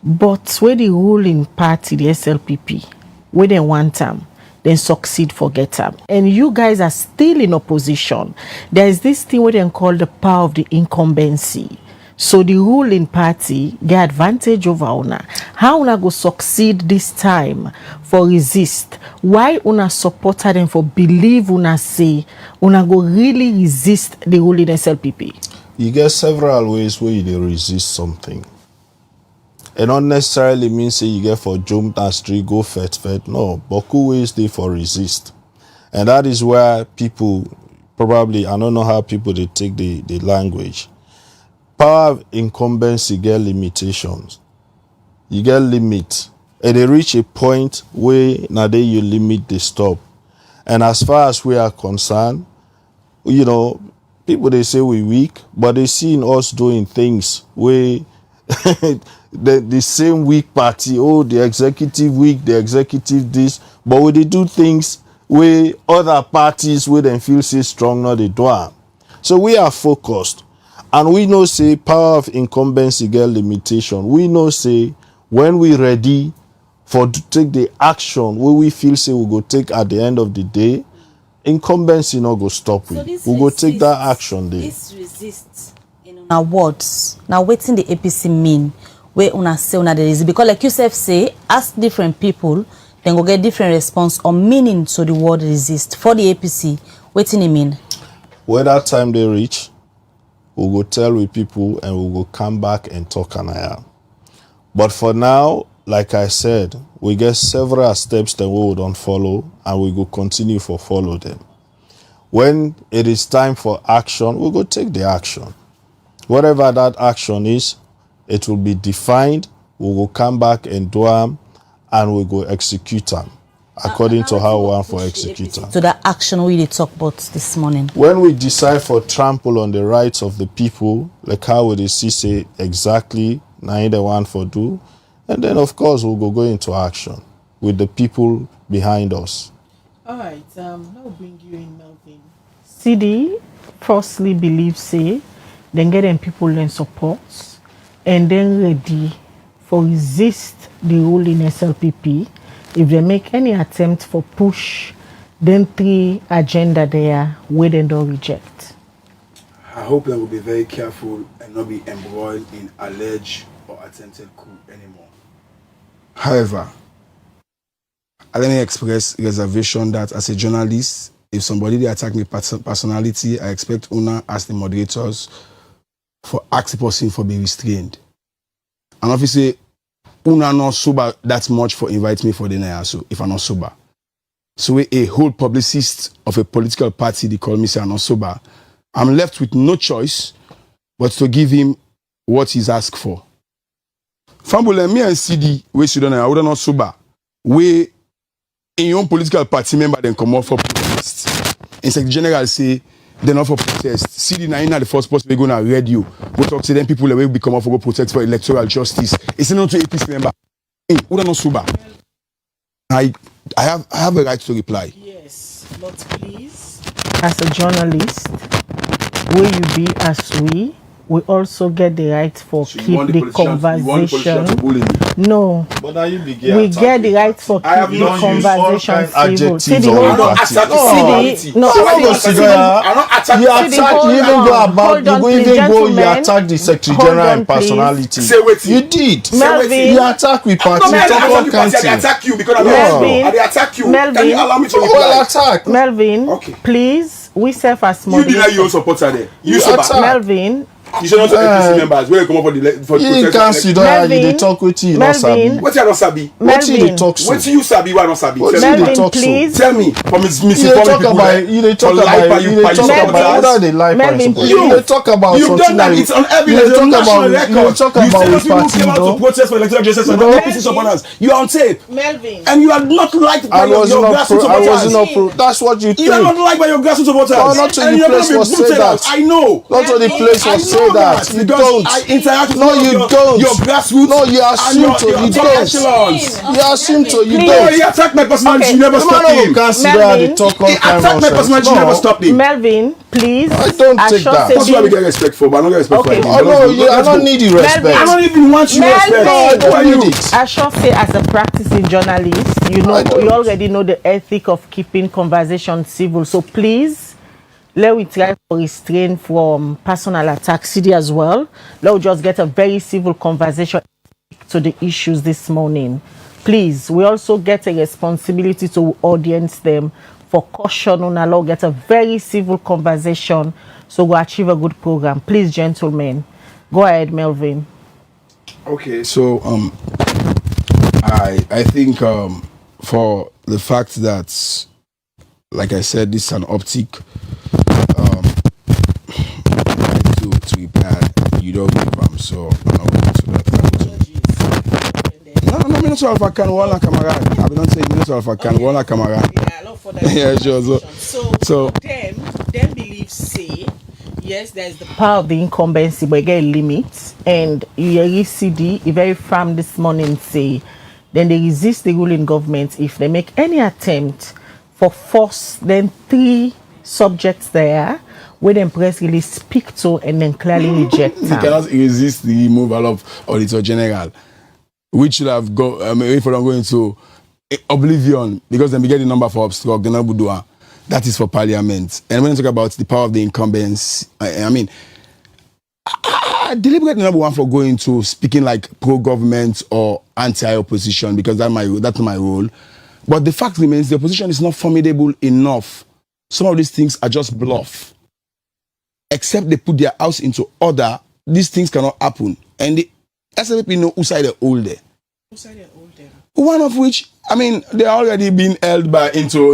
But where the ruling party, the SLPP, where they want them, then succeed for get them. And you guys are still in opposition. There is this thing what they call the power of the incumbency. So the ruling party get advantage over una. How una go succeed this time for resist? Why una supported them for believe una say una go really resist the ruling SLPP? You get several ways where you dey resist something. It not necessarily means say you get for jump that street, go fet. No, but cool ways they for resist. And that is where people probably, I don't know how people they take the language. Power of incumbency get limitations. You get limit. And they reach a point where now they you limit the stop. And as far as we are concerned, you know, people they say we weak, but they see in us doing things where the same weak party, oh, the executive weak, the executive this, but when they do things where other parties where they feel say strong, not they do am. So we are focused. And we know say power of incumbency get limitation. We know say when we ready for to take the action where we feel say we go take at the end of the day, incumbency not go stop So we. We go take that action there. This resist in una words. Now wetin the APC mean where una say una there is, because like you say, ask different people, then go get different response or meaning to the word resist. For the APC, wetin e mean? When that time they reach, we go tell with people and we go come back and talk and I am. But for now, like I said, we get several steps that we don't follow and we go continue for follow them. When it is time for action, we go take the action. Whatever that action is, it will be defined. We will come back and do them and we go execute them according to how we want for execute them. So that action we dey talk about this morning. When we decide for trample on the rights of the people, like how we see say exactly now the one for do, and then of course we'll go into action with the people behind us. All right, now bring you in, Melvin. Sidi firstly believe say, then get them people in support, and then ready for resist the ruling SLPP if they make any attempt for push them three agenda there where they don't reject. I hope they will be very careful and not be embroiled in alleged or attempted coup anymore. However, let me express reservation that as a journalist, if somebody they attack me personality, I expect Una as the moderators for ask the person for be restrained. And obviously, Una not sober that much for invite me for dinner so if I'm not sober. So a whole publicist of a political party, they call me say I'm not sober. I'm left with no choice but to give him what he's asked for. Fambule, me and Sidi, we should I would not sober. We in your own political party member then come up for protest. And Secretary General say they're not for protest. Sidi na the first person we're gonna radio. Go talk to them people that will become up for go protest for electoral justice. It's not to APC member. Would not sober. I have a right to reply. Yes, but please, as a journalist, will you be as we also get the right for So keep the conversation. No, But now you we get the right for keep have the not used conversation civil. adjectives Sidi, on hold the on. party. Sidi, no, I'm not attacking. You Sidi, attack, hold you even on. go about, Hold on, you please, even go, you gentlemen. attack the Secretary Hold General on, in please. personality. Say what You did. Melvin. You attack with party, No, you talk all I kinds of things. attack you because Melvin. I attack you. Melvin. Can you allow me to Well, reply? attack. Melvin, Okay. please, we serve as You deny moderators. your supporter there. You You sober. attack. Melvin, You should not to APC members. Where you come up for the for You can't sit down and you Melvin. dey talk with you, not sabi. Melvin. What you not sabi? What you dey Melvin. talk so? What you sabi? What not sabi? What Tell you me. dey Melvin, talk so? please. Tell me. From his You dey misinforming talk people about, there. you dey talk For lie by about, you, you dey by talk your about, supporters. whether they lie by Melvin, support. please. You dey talk about You've something done that. like, It's on you evidence. dey talk National about, record. you dey talk You about say those which people party came you out to know. protest for electoral justice and know. APC supporters. You are on tape. Melvin. And you are not liked by I your wasn't up grassroots pro, I wasn't up supporters. pro. That's what you You are not think. liked by your grassroots supporters. No, not to And the you're place gonna be was say booted out. that. I know. Not to the place I was say know that. You because don't. I interact with No, all of you your, don't. your grassroots. No, you and assume your, to. your You top don't. echelons. You assume to. You No, don't. he attacked my personality. Okay. You never The stopped man him. who can't sit down and talk all He kind of attacked my personality. You never nonsense. stopped him. Melvin, please. I don't take assure that. say That's why we this- get respect for, but I don't get respect Okay. for Oh him. no, I don't need the respect. Melvin. I don't even want you respect. Melvin. I Who are don't you? need it. I shall say, as a practicing journalist, you know, I don't. you already know the ethic of keeping conversation civil. So please, let we try to restrain from personal attack, Sidi as well. Let we just get a very civil conversation to the issues this morning. Please, we also get a responsibility to audience them for caution on allow get a very civil conversation so we achieve a good program. Please, gentlemen. Go ahead, Melvin. Okay, so I think for the fact that, like I said, this is an optic to repair. You don't give them, so I'm not going to that. No, I'm not sure if I can wala camera. I'm not saying not sure if I can wala camera. Yeah, sure. So them believe say yes, there's the power of the incumbency, but get a limit. And you CD very firm this morning say then they resist the ruling government if they make any attempt for force. Then 3 subjects there where the press really speak to and then clearly reject them. You cannot resist the removal of Auditor General, which should have go. If we're not going to oblivion because then we get the number for obstruct, then Abudua. That is for Parliament. And when you talk about the power of the incumbents, I mean, deliberately number one for going to speaking like pro-government or anti-opposition because that's my role. But the fact remains the opposition is not formidable enough. Some of these things are just bluff. Except they put their house into order, these things cannot happen. And the SLP know whose side they're older. One of which, I mean, they're already been held into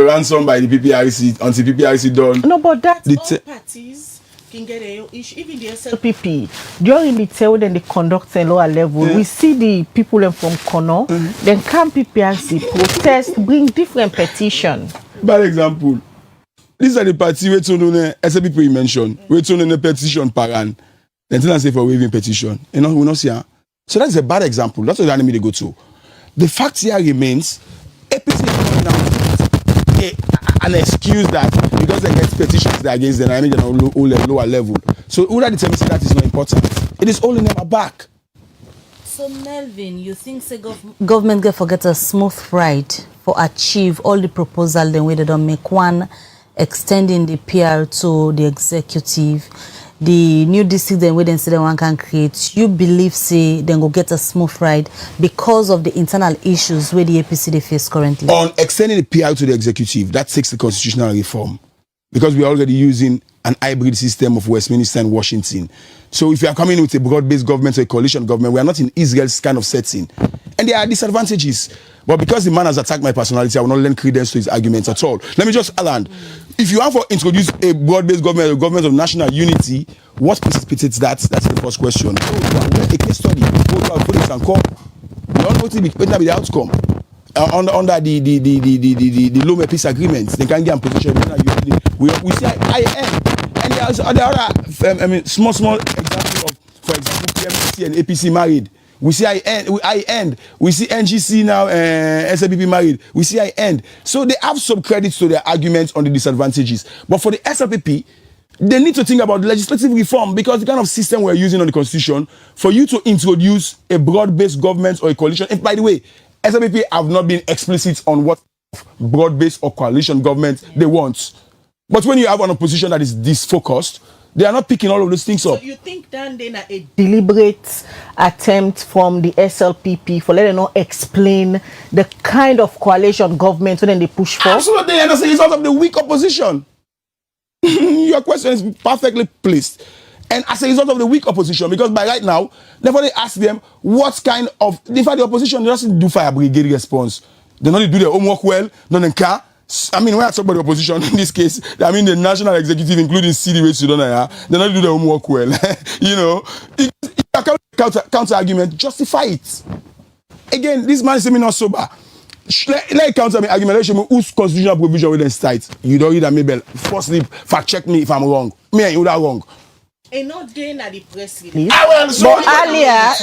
ransom by the PPRC until PPRC done. No, but that's all parties can get a issue. Even the SLPP, during the tail then they conduct a lower level. Yeah. We see the people from Kono, then come PPRC, protest, bring different petition. Bad example. These are the parties where SLPP mentioned, where the petition paran. Then tell us say for waiving petition. You know, we not see. So that's a bad example. That's what the enemy they go to. The fact here remains, APC is now an excuse that because they get petitions that against the enemy on a lower level. So who that determines that is not important? It is all in our back. So Melvin, you think the government get forget a smooth ride for achieve all the proposal then way they don't make one extending the PR to the executive. The new district then we then say one can create. You believe say then go get a smooth ride because of the internal issues where the APC they face currently? On extending the PR to the executive, that takes the constitutional reform. Because we are already using an hybrid system of Westminster and Washington. So if you are coming with a broad-based government or a coalition government, we are not in Israel's kind of setting. And there are disadvantages. But because the man has attacked my personality, I will not lend credence to his arguments at all. Let me just add, if you want to introduce a broad-based government, a government of national unity, what precipitates that? That's the first question. A case study, police and call. We all know what will be the outcome. Under the Lome peace agreements, they can get in position. We see IN. And there are other small examples of, for example, PMC and APC married. We see I end. We see NGC now, SLPP married. We see I end. So they have some credits to their arguments on the disadvantages. But for the SLPP, they need to think about legislative reform because the kind of system we're using on the constitution, for you to introduce a broad-based government or a coalition, and by the way, SLPP have not been explicit on what broad-based or coalition government they want. But when you have an opposition that is disfocused, they are not picking all of those things up. So you think then a deliberate attempt from the SLPP for letting them explain the kind of coalition government when they push for? Absolutely, and as a result of the weak opposition. Your question is perfectly placed. And as a result of the weak opposition, because by right now, nobody ask them what kind of, in fact, the opposition doesn't do fire brigade response. They don't do their homework well, don't care. I mean, when I talk about the opposition in this case, I mean the national executive, including Sidi Tunis, they don't do their homework well. You know, counter argument, justify it. Again, this man is saying not sober. Let counter argument. Let show me whose constitutional provision will then cite. You don't read that, Mabel. Firstly, fact check me if I'm wrong. Me and you are wrong. And not doing at the press release. But earlier,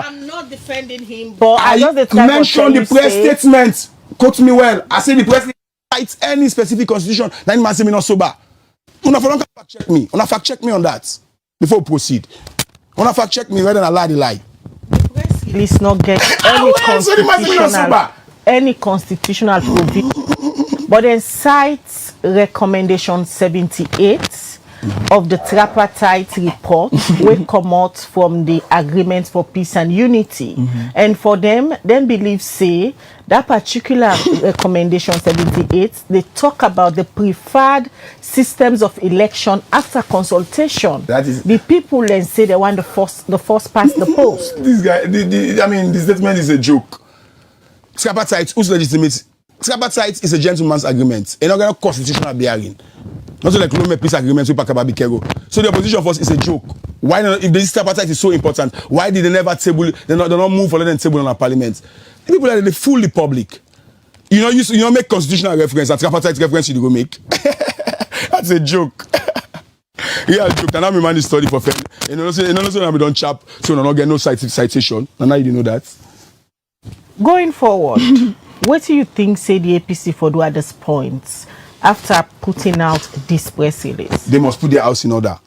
I'm not defending him, but I just mentioned the press statement. Quote me well. I say the press cites any specific constitution. That man say me not sober. Una fact check me. Una fact check me on that before we proceed. Una fact check me rather than lie the lie. The press release not get any constitutional. any constitutional provision, but then cites recommendation 78 of the tripartite report will come out from the agreement for peace and unity. And for them believe say that particular recommendation 78, they talk about the preferred systems of election after consultation. That is the people then say they want the first past the post. This guy, I mean, the statement is a joke. Tripartite, who's legitimate? Tripartite is a gentleman's agreement. It's not going to constitutional bearing. Not so like Rome peace agreement with Pakababi Kego. So the opposition force is a joke. Why not? If this tripartite is so important, why did they never table? They not move for letting table on our parliament. The people are they fool the public. You know, make constitutional reference. A tripartite reference you go make. That's a joke. Yeah, joke. And I'm a man is study for fair. You know, we don't chap, so we don't get no citation. And now you know that. Going forward, what do you think say the APC for do at this point after putting out this press release? They must put their house in order.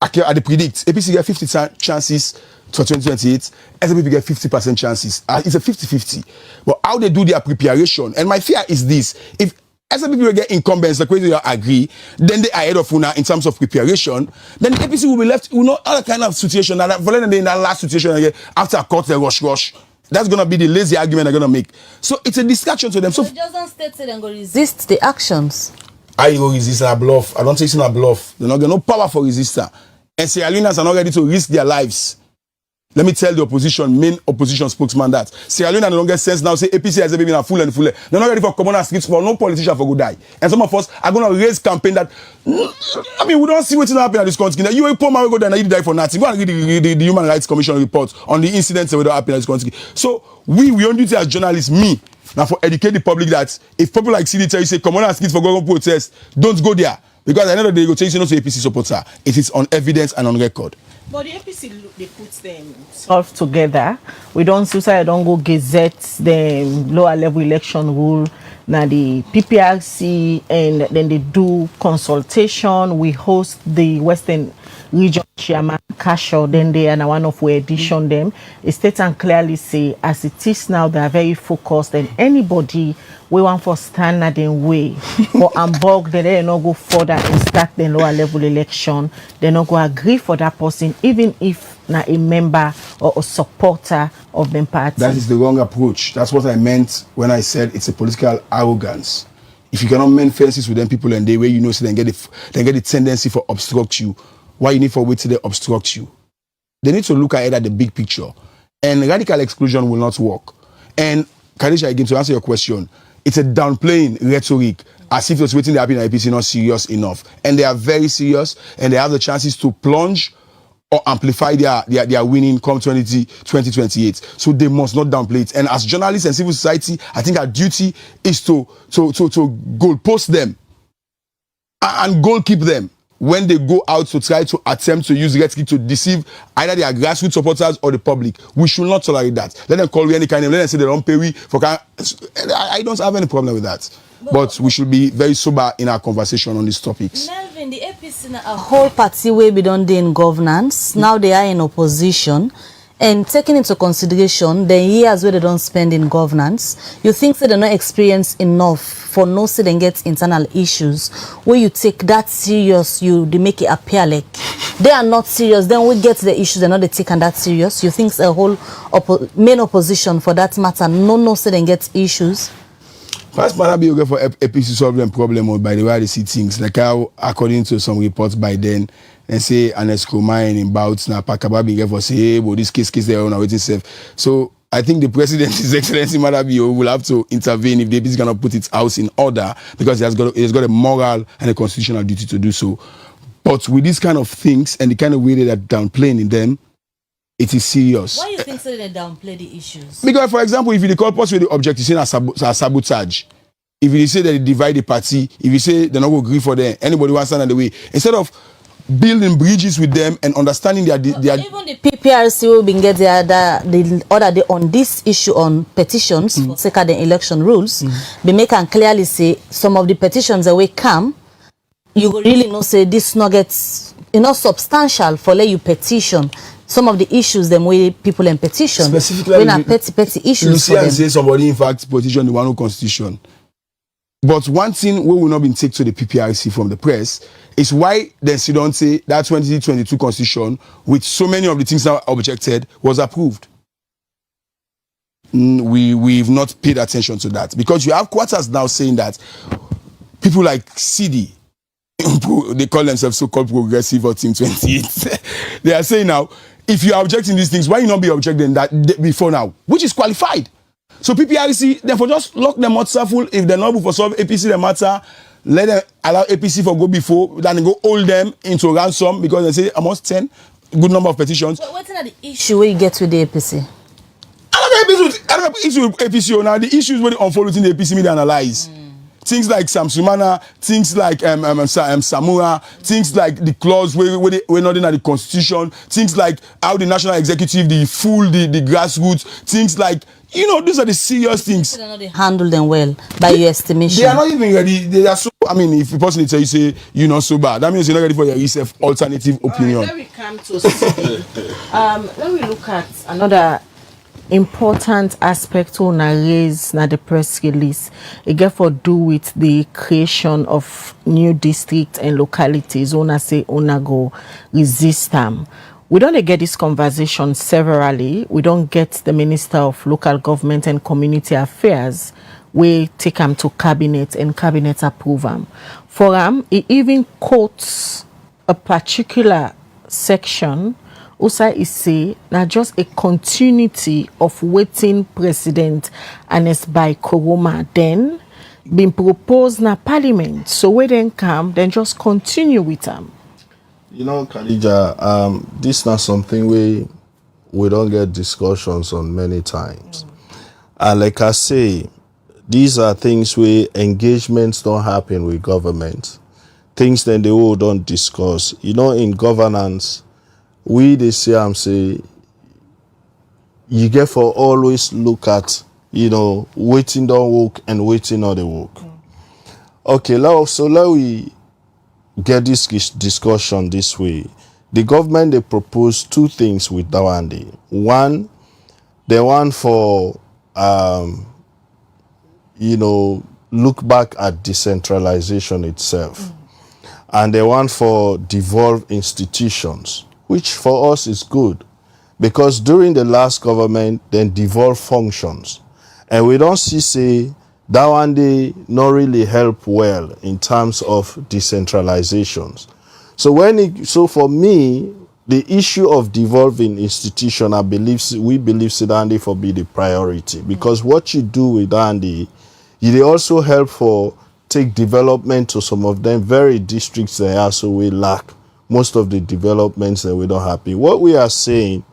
I predict APC get 50 chances for 2028. SPP get 50% chances. It's a 50-50. But how they do their preparation, and my fear is this: if SPP will get incumbents, like whether you agree, then they are ahead of Una in terms of preparation. Then the APC will be left with no other kind of situation. And for them in that last situation again, after a court, they rush. That's gonna be the lazy argument they're gonna make. So it's a distraction to them. So it doesn't state they're gonna resist the actions. I will resist a bluff. I don't say it's not a bluff. They're not getting no power for resistor. And Sierra Leoneans are not ready to risk their lives. Let me tell the main opposition spokesman that Sierra Leone don't get sense now. Say APC has been a full and full. They're not ready for common scripts for no politician for good die. And some of us are gonna raise campaign that. I mean, we don't see what's happening at this country. You a poor man go there and you die for nothing. Go and read the Human Rights Commission report on the incidents that happen at this country. So we on duty as journalists, me now for educate the public that if people like Sidi Tunis say common scripts for go protest, don't go there because at the end of the day, they go tell you not to APC supporter. It is on evidence and on record. But the APC, they put them all together. We don't suicide, don't go gazette the lower level election rule. Now the PPRC, and then they do consultation. We host the Western Region Chairman Kasho, then they are one of we edition them. It states and clearly say, as it is now, they are very focused, and anybody we want for stand at the way for Hamburg, then they not go further and start the lower level election. They not go agree for that person, even if not a member or a supporter of the party. That is the wrong approach. That's what I meant when I said it's a political arrogance. If you cannot mend fences with them people and they way you know so then get the tendency for obstruct you. Why you need for wait till they obstruct you? They need to look ahead at the big picture. And radical exclusion will not work. And Kadisha, again, to answer your question, it's a downplaying rhetoric as if it's waiting to happen in APC not serious enough. And they are very serious and they have the chances to plunge or amplify their winning come 2028. So they must not downplay it. And as journalists and civil society, I think our duty is to goal post them and goal keep them when they go out to try to attempt to use rhetoric to deceive either their grassroots supporters or the public. We should not tolerate that. Let them call me any kind of, let them say they don't pay we for. I don't have any problem with that. But we should be very sober in our conversation on these topics. Melvin, the APC a whole party way be done in governance. Now they are in opposition. And taking into consideration the years where they don't spend in governance, you think that they're not experienced enough for no say they get internal issues where you take that serious, they make it appear like they are not serious. Then we get the issues, they're not taken that serious. You think the whole main opposition for that matter, no say they get issues? First, might be okay for APC solving problem by the way they see things. Like how, according to some reports by then, they say an mine in bouts now Pakababi for say, hey, but this case they are on waiting safe. So I think the president, His Excellency Madabio, will have to intervene if the APC is gonna put its house in order because it has got a moral and a constitutional duty to do so. But with these kind of things and the kind of way that they're downplaying in them, it is serious. Why do you think so they downplay the issues? Because, for example, if you call possible the object, you say a sabotage. If you say that they divide the party, if you say they're not going to agree for them, anybody wants to stand in the way. Instead of building bridges with them and understanding their even the PPRC will be get the other day on this issue on petitions for second election rules. They make and clearly say some of the petitions that will come, you will really know say this nuggets enough substantial for let you petition. some of the issues them way people in petition. Specifically, when are petty issues you see for and them. say somebody in fact petition the one constitution. But one thing we will not be take to the PPRC from the press is why they don't say that 2022 constitution with so many of the things that are objected was approved. We've not paid attention to that because you have quarters now saying that people like Sidi, they call themselves so-called progressive or Team 28. They are saying now, if you are objecting these things, why you not be objecting that before now, which is qualified. So PPRC, therefore just lock them out full. If they're not able to solve APC the matter, let them allow APC for go before, then go hold them into ransom because they say almost 10, good number of petitions. But what's the issue where you get with the APC? I don't have issue with APC now. The issues when they unfold within the APC media analyze. Things like Samsumana, things like Samura, things like the clause where we're not in the constitution, things like how the national executive, the grassroots, things like, you know, these are the serious things. They handle them well by your estimation. They are not even ready. They are so, I mean, if a person tell you say you're not so bad, that means you're not ready for your yourself alternative opinion. Right, let me come to let me look at another important aspect on raise na the press release. It get for do with the creation of new districts and localities. Ona say ona go resist them. We don't get this conversation severally. We don't get the Minister of Local Government and Community Affairs. We take them to cabinet and cabinet approve them. For them, it even quotes a particular section. Usa is say now just a continuity of waiting President Anes by Koroma then been proposed na Parliament. So when then come, then just continue with them. You know, Khadija, this is not something we don't get discussions on many times. And like I say, these are things where engagements don't happen with government. Things that they all don't discuss. You know, in governance, they say, you get for always look at, you know, waiting don't work and waiting on the work. Okay, so let we get this discussion this way. The government, they propose two things with Dawande. One, they want for, you know, look back at decentralization itself. And they want for devolved institutions, which for us is good. Because during the last government, then devolved functions. And we don't say that one day not really help well in terms of decentralizations. So for me, the issue of devolving institution, we believe Sidandi for be the priority. Because what you do with Dandi, you also help for take development to some of them very districts that also we lack most of the developments that we don't happy. What we are saying,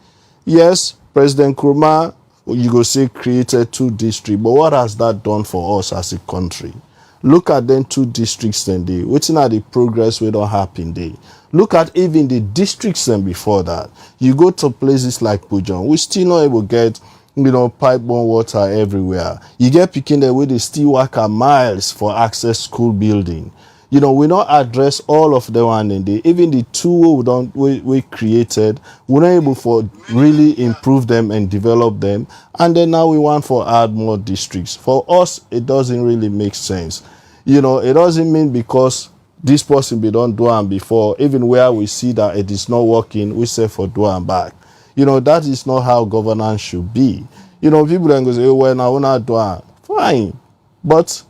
yes, President Nkrumah, you go say created 2 districts, but what has that done for us as a country? Look at them 2 districts then they. What's not the progress we don't happen there? Look at even the districts then before that. You go to places like Pujon, we still not able to get, you know, pipe-borne water everywhere. You get picking there where they still work at miles for access school building. You know, we not address all of them and then even the 2 we created, we're not able for really improve them and develop them. And then now we want for add more districts. For us, it doesn't really make sense. You know, it doesn't mean because this person be done do and before, even where we see that it is not working, we say for do and back. You know, that is not how governance should be. You know, people then go say, oh, well, now we're not doing fine. But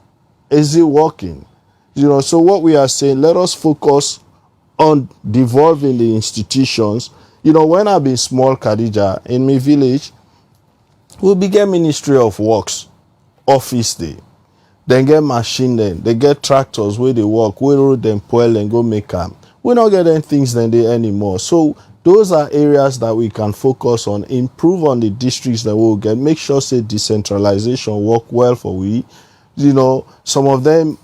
is it working? You know, so what we are saying, let us focus on devolving the institutions. You know, when I've been small, Khadija, in my village, we began Ministry of Works, office day. Then get machine then, they get tractors where they work, we road them, poil and go make them. We're not getting things than they anymore. So those are areas that we can focus on, improve on the districts that we'll get, make sure say decentralization work well for we. You know, some of them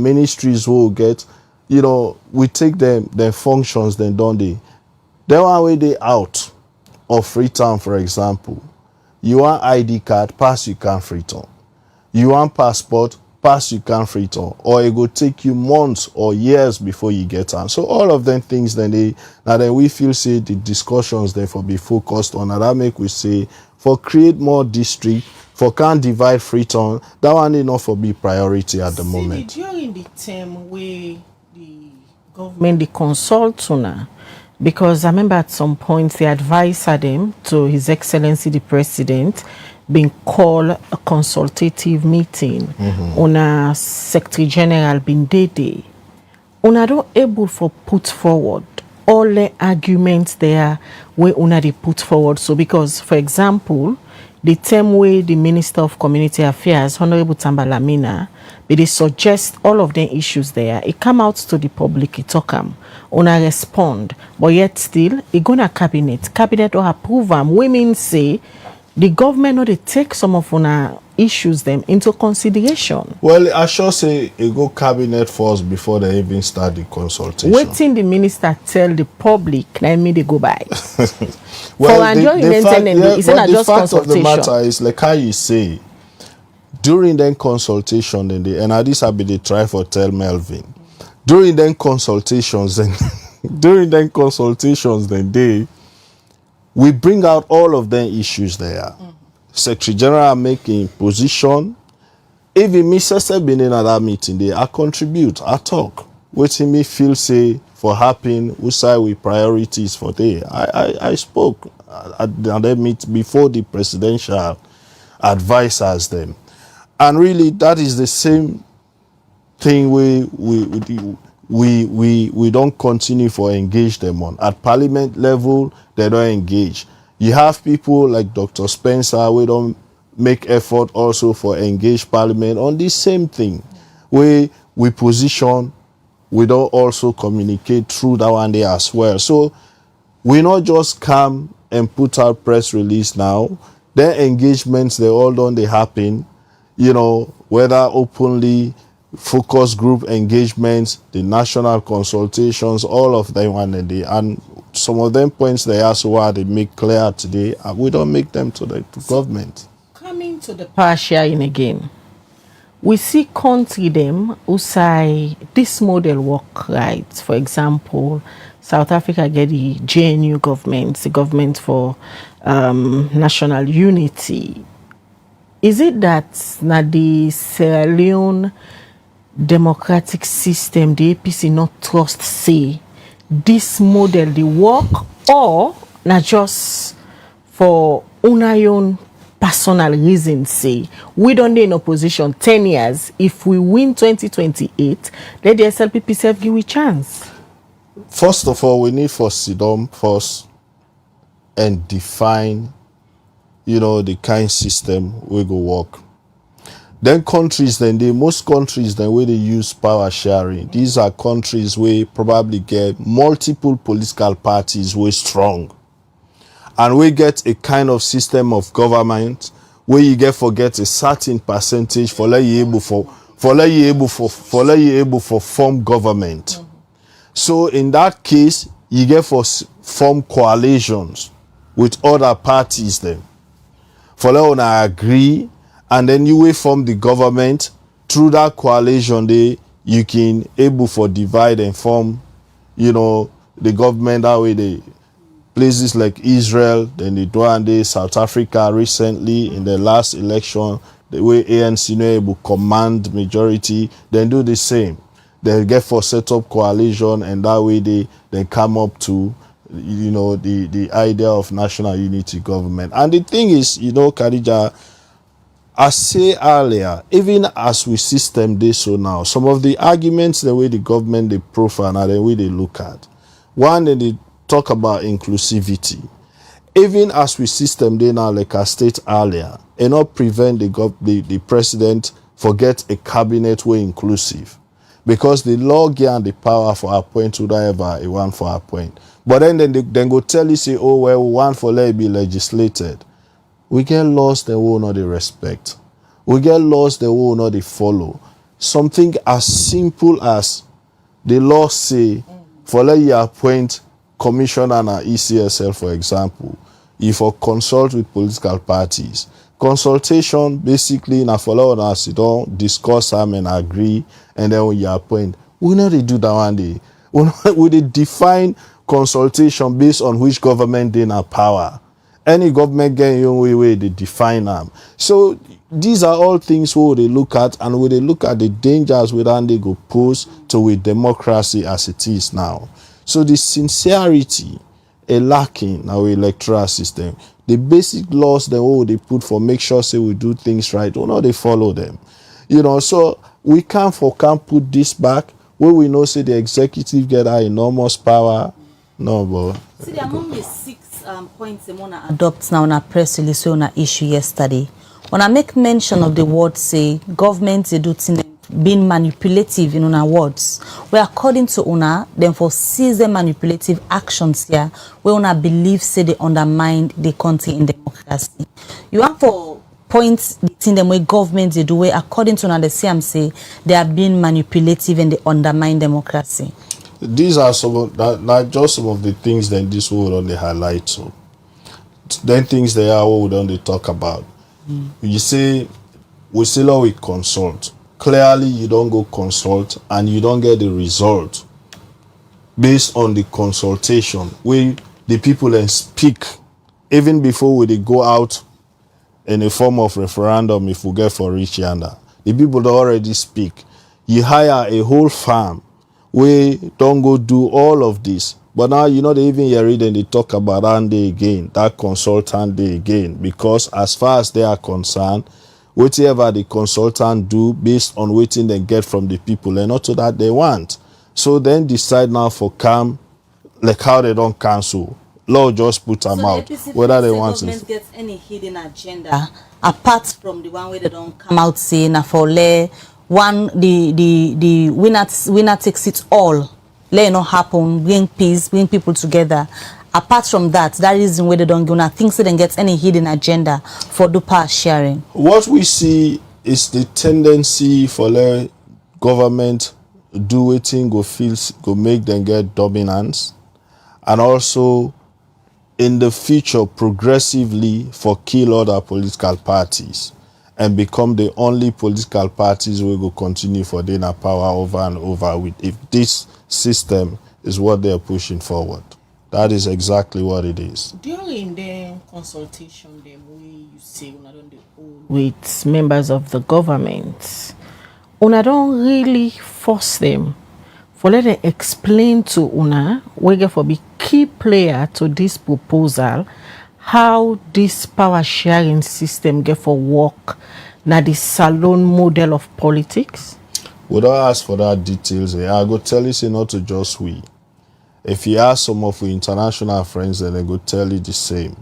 ministries will get, you know, we take them, their functions, then don't they? Then one way they out of Freetown, for example. You want ID card, pass you can Freetown. You want passport, pass you can't free on, or it go take you months or years before you get on. So all of them things then we feel say the discussions therefore be focused on, and that make we say for create more district, for can't divide free on, that one is not for be priority at the moment. During the term where the government they consult una, because I remember at some point the advisor them to His Excellency the President been called a consultative meeting. Una Secretary General been there. Una don't able for put forward all the arguments there where una they put forward. So because for example, the term where the Minister of Community Affairs, Honorable Tambalamina, they suggest all of the issues there. It come out to the public, it talk una respond, but yet still, it gonna cabinet. Cabinet or approve them. Women say the government or they take some of una issues them into consideration. Well, I sure say it go cabinet first before they even start the consultation. Waiting the minister tell the public, let me they go by. Well, the fact of the matter is, like how you say, during then consultation, then and this have been the try for tell Melvin. During then consultations, then we bring out all of them issues there. Secretary General making position. Even Mr. been in that meeting, they I contribute, I talk. Waiting me feel say for happening, we say we priorities for day. I spoke at that meet before the presidential advisors them. And really that is the same thing we don't continue for engage them on. At parliament level, they don't engage. You have people like Dr. Spencer, we don't make effort also for engage parliament on this same thing. We position, we don't also communicate through that one day as well. So we not just come and put out press release now. Their engagements, they all done, they happen, you know, whether openly, focus group engagements, the national consultations, all of them and some of them points they ask why they make clear today, we don't make them to the government. Coming to the partial in again, we see country them who say this model work right. For example, South Africa get the JNU government, the government for national unity. Is it that na the Sierra Leone democratic system, the APC not trust say this model the work, or not just for own personal reasons say we don't need in opposition 10 years, if we win 2028 let the SLPP self give a chance? First of all, we need for sit down first and define, you know, the kind system we go work. Then countries, most countries, where they use power sharing. These are countries where probably get multiple political parties where strong. And we get a kind of system of government where you get a certain percentage for let you able for form government. So in that case, you get for form coalitions with other parties then. For let one agree, and then you will form the government. Through that coalition, you can able for divide and form, you know, the government that way. They places like Israel, then they do and South Africa recently in the last election, the way ANC no able command majority, then do the same. They get for set up coalition, and that way they come up to, you know, the idea of national unity government. And the thing is, you know, Khadija, I say earlier, even as we system this so now, some of the arguments, the way the government they profile and the way they look at. One, they talk about inclusivity. Even as we system they now, like I stated earlier, and not prevent the president forget a cabinet way inclusive. Because the law give the power for appoint whoever he want for appoint. But then they go tell you, say, oh, well, we want for let it be legislated. We get laws that will not respect. We get laws that will not follow. Something as simple as the law say, for let you appoint commissioner and ECSL, for example, if you consult with political parties, Consultation basically na follow us, you don't discuss them and agree, and then when you appoint, we know they do that one day. We they define consultation based on which government they in power. Any government getting your way they define them. So these are all things where they look at, and where they look at the dangers where they go pose to with democracy as it is now. So the sincerity a lacking in our electoral system. The basic laws they put for make sure say we do things right, they follow them. So we can't put this back where we know say the executive get our enormous power. No, but see, among the 6 points they want to adopt now on a press release on a issue yesterday. When I make mention of the word say government they do things being manipulative in our words, where according to una, then for seize the manipulative actions here, where una believe say they undermine the country in democracy. You want for points in the way government they do where according to una the CM say they are being manipulative and they undermine democracy. These are some of that, like just some of the things that this world only highlight. So then things they are what we don't talk about. You say we still we consult. Clearly, you don't go consult and you don't get the result based on the consultation where the people then speak even before they go out in a form of referendum if we get for rich yonder. The people that already speak. You hire a whole farm where don't go do all of this. But now, they even hear it and they talk about that consultant day again, because as far as they are concerned, whatever the consultant do based on waiting they get from the people and not to that they want. So then decide now for calm, like how they don't cancel. Law just put them out. Whether they want to get any hidden agenda apart from the one where they don't come out saying for one the winner takes it all. Let it not happen, bring peace, bring people together. Apart from that reason where they don't go now, things they don't get any hidden agenda for the power sharing. What we see is the tendency for the government do waiting go make them get dominance, and also in the future progressively for kill other political parties and become the only political parties will go continue for their power over and over with, if this system is what they are pushing forward. That is exactly what it is. During the consultation, the way you say una don't hold with members of the government, una don't really force them for let them explain to una where for be key player to this proposal how this power sharing system get for work na the salon model of politics. We don't ask for that details. I go tell you say not to just we. If you ask some of our international friends, then they go tell you the same.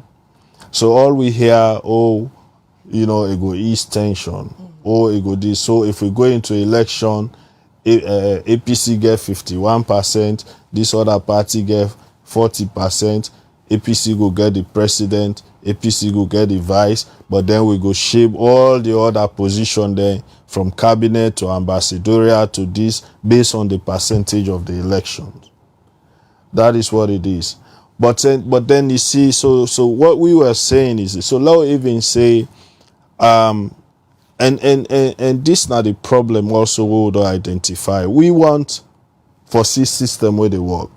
So all we hear, it go ease tension, it go this. So if we go into election, APC get 51%, this other party get 40%, APC go get the president, APC go get the vice, but then we go shape all the other position there from cabinet to ambassadorial to this based on the percentage of the elections. That is what it is. But then you see, so what we were saying is, so let's even say, and this not the problem also we would identify. We want for this system where they work.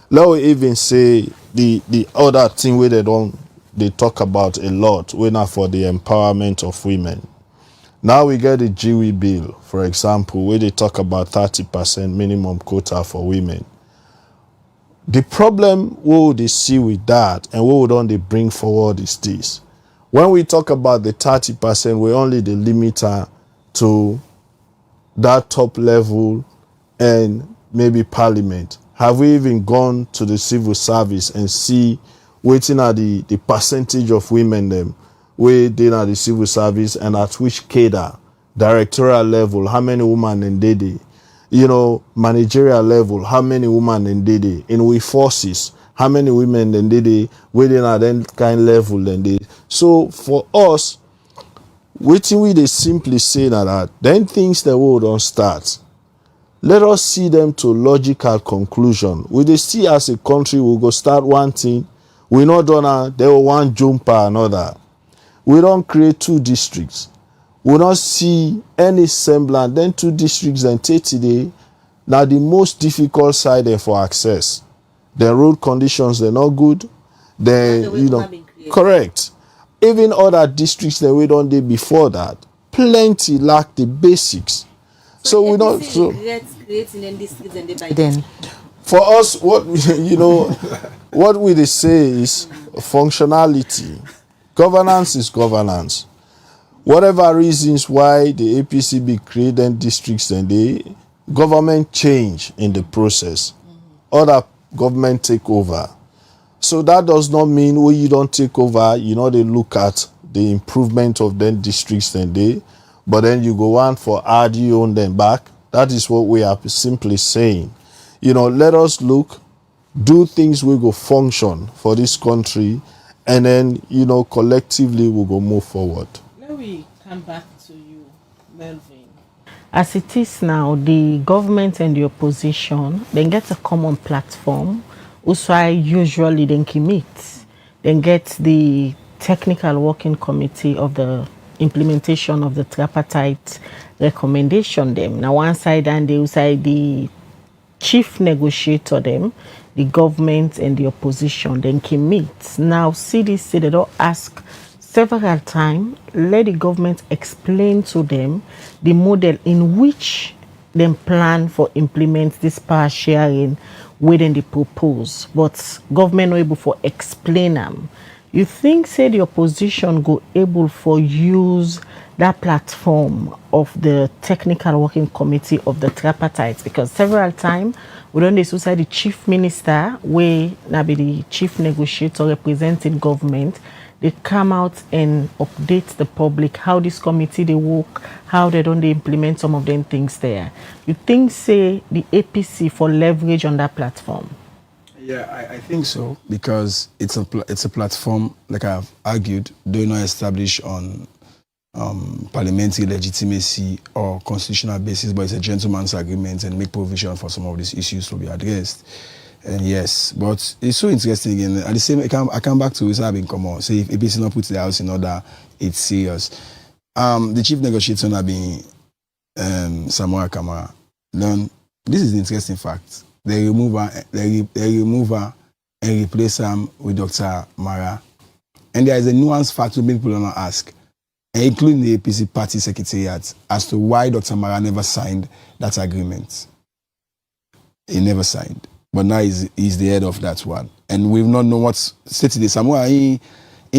Let's even say the other thing where they talk about a lot, we're not for the empowerment of women. Now we get the GW bill, for example, where they talk about 30% minimum quota for women. The problem what they see with that and what don't they bring forward is this. When we talk about the 30%, we're only the limiter to that top level and maybe parliament. Have we even gone to the civil service and see waiting at the percentage of women them where they are the civil service and at which cadre, directorial level, how many women in they managerial level, how many women in they in we forces, how many women in they within at that kind level than they. So for us, waiting we they simply say that then things the world don't start. Let us see them to logical conclusion. We they see as a country we go start one thing, we not done they will one jump another. we don't create 2 districts. We don't see any semblance. Then 2 districts and today, now the most difficult side there for access. The road conditions, they're not good. They, correct. Even other districts that we don't do before that, plenty lack the basics. So we don't. So creating them districts and by then. For us, what what we say is functionality. Governance is governance. Whatever reasons why the APC be creating districts and the government change in the process, other government take over. So that does not mean when you don't take over, they look at the improvement of them districts and they, but then you go on for add you on them back. That is what we are simply saying. Let us look, do things we go function for this country, and then, collectively we go move forward. Let me come back to you, Melvin. As it is now, the government and the opposition, they get a common platform. Also, usually they can meet. Then get the technical working committee of the implementation of the tripartite recommendation them. Now one side and the other side, the chief negotiator them, the government and the opposition, then can meet. Now Sidi said they don't ask several times, let the government explain to them the model in which they plan for implement this power sharing within the propose, but government not able for explain them. You think, say, the opposition go able for use that platform of the technical working committee of the tripartite? Because several times we don't decide the chief minister, where now be the chief negotiator representing government, they come out and update the public how this committee they work, how they don't implement some of them things there. You think, say, the APC for leverage on that platform? Yeah, I think so, because it's a platform, like I've argued, do not establish on parliamentary legitimacy or constitutional basis, but it's a gentleman's agreement and make provision for some of these issues to be addressed. And yes, but it's so interesting again. At the same, I come back to it's having come on. Say if APC not puts the house in order, it's serious. The chief negotiator have been Samuel Kamara. Then this is the interesting fact. They remove her and replace him with Dr. Mara. And there is a nuanced fact that people don't ask, including the APC party secretariat, as to why Dr. Mara never signed that agreement. He never signed. But now he's the head of that one. And we've not known what's stated there. Somewhere in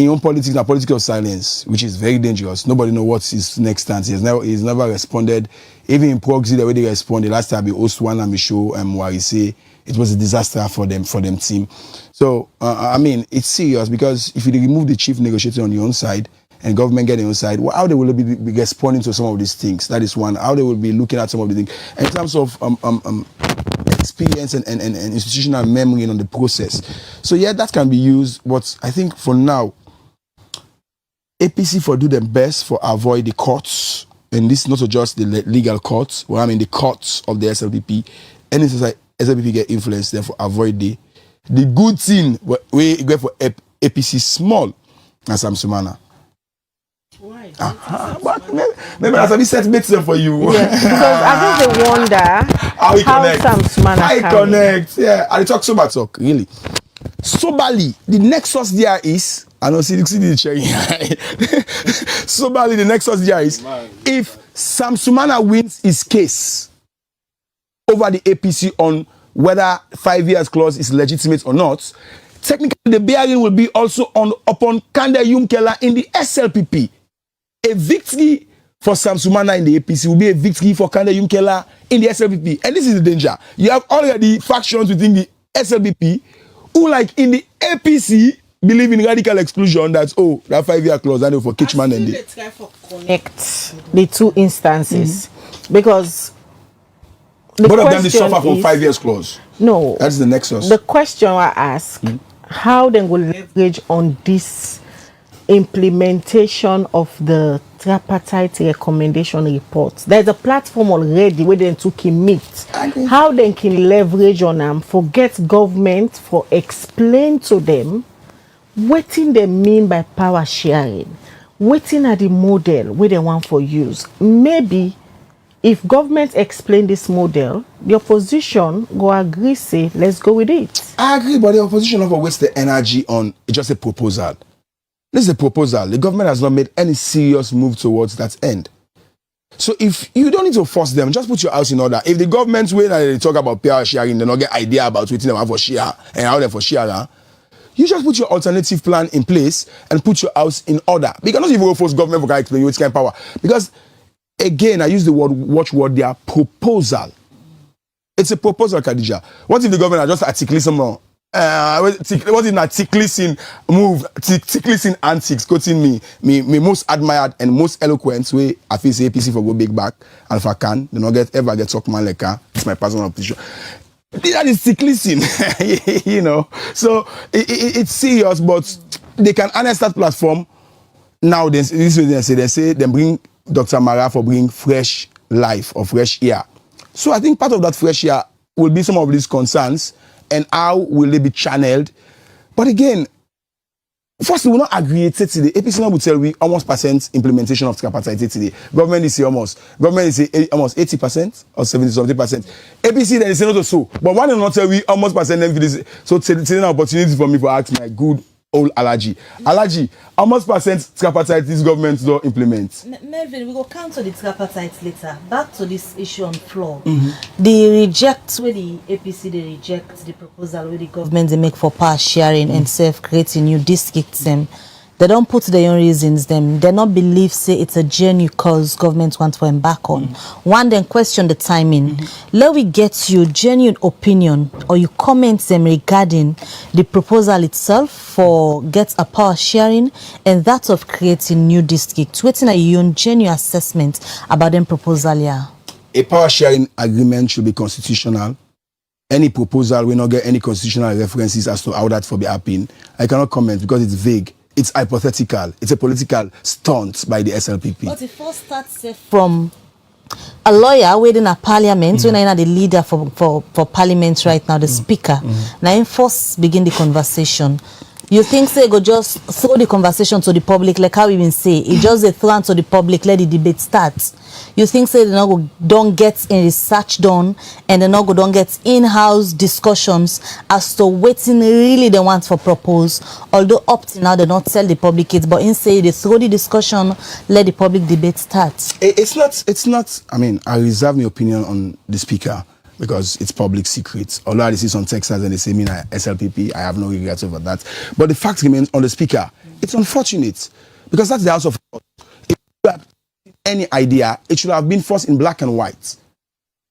own politics, a political silence, which is very dangerous. Nobody knows what's his next stance. He's never responded. Even in proxy, the way they responded, last time we host one and we show where he say it was a disaster for them team. So, I mean, it's serious, because if you remove the chief negotiator on your own side and government get on your own side, how they will be responding to some of these things. That is one. How they will be looking at some of the things. In terms of experience and institutional memory on the process. So yeah, that can be used, but I think for now, APC for do them best for avoid the courts, and this is not just the legal courts, well, I mean the courts of the SLPP, and it's like SLPP get influence, therefore avoid the good thing we go for APC small as Sam Sumana. Why? But maybe as I set makes them for you. Yeah, because I think they wonder how Sam Sumana connect. Yeah, I talk so much talk really. Soberly, the nexus there is. I don't see the cherry. Soberly, the nexus there is if Sam Sumana wins his case over the APC on whether 5 years clause is legitimate or not, technically the bearing will be also upon Kande Yumkela in the SLPP. A victory for Sam Sumana in the APC will be a victory for Kande Yumkela in the SLPP. And this is the danger. You have already factions within the SLPP who, like in the APC, believe in radical exclusion. That's that 5 year clause. I know for Kitchman and they try to connect the two instances because both of them they suffer from 5 years clause. No, that's the nexus. The question I ask: how then will leverage on this implementation of the tripartite recommendation reports? There's a platform already where they took him meet. How then can leverage on them? Forget government for explain to them what they mean by power sharing. waiting at the model where they want for use. Maybe if government explain this model, the opposition go agree, say, let's go with it. I agree, but the opposition never waste the energy on just a proposal. This is a proposal. The government has not made any serious move towards that end. So if you don't need to force them, just put your house in order. If the government's way that they talk about power sharing, they don't get idea about what they have for share and how they for share, you just put your alternative plan in place and put your house in order. Because not even go force government for explain which kind of power. Because again, I use the word watchword there, proposal. It's a proposal, Khadija. What if the government just articulate some more? What if not tickling move, tickling antics, quoting me most admired and most eloquent way I feel say APC for go big back and if I can, they not ever get talk man like that. It's my personal position. That is tickling, you know. So it's serious, but they can harness that platform. Now this is what they say they bring Dr. Mara for bring fresh life or fresh air. So I think part of that fresh air will be some of these concerns. And how will they be channeled? But again, first we will not agree today. APC now will tell we almost % implementation of tripartite today. Government is say almost 80% or 70%. APC then is say not so. But one will not tell we almost %. So it's an opportunity for me to ask my good old Alaji. Alaji, how much % tripartite this government don't implement? Melvin, we will counter the tripartite later. Back to this issue on floor. They reject where the APC, they reject the proposal where the government they make for power sharing and self-creating new districts. They don't put their own reasons. They not believe say it's a genuine cause government want to embark on. One then question the timing. Let we get you genuine opinion or you comment them regarding the proposal itself for get a power sharing and that of creating new districts. Waiting a your genuine assessment about them proposal here. A power sharing agreement should be constitutional. Any proposal will not get any constitutional references as to how that for be happening. I cannot comment because it's vague. It's hypothetical. It's a political stunt by the SLPP. But it first starts from a lawyer waiting at parliament, when I the leader for parliament right now, the speaker. Now him first begin the conversation. You think say go just throw the conversation to the public like how we been say it just a throw to the public, let the debate start. You think say they not don't get in research done and they not go don't get in-house discussions as to waiting really they want for propose. Although up to now they not tell the public it, but in say they throw the discussion, let the public debate start. It's not. I mean, I reserve my opinion on the speaker because it's public secret. Although I see some Texas and they say me na SLPP, I have no regrets over that. But the fact remains on the speaker. It's unfortunate because that's the House of Court. If you have any idea, it should have been first in black and white.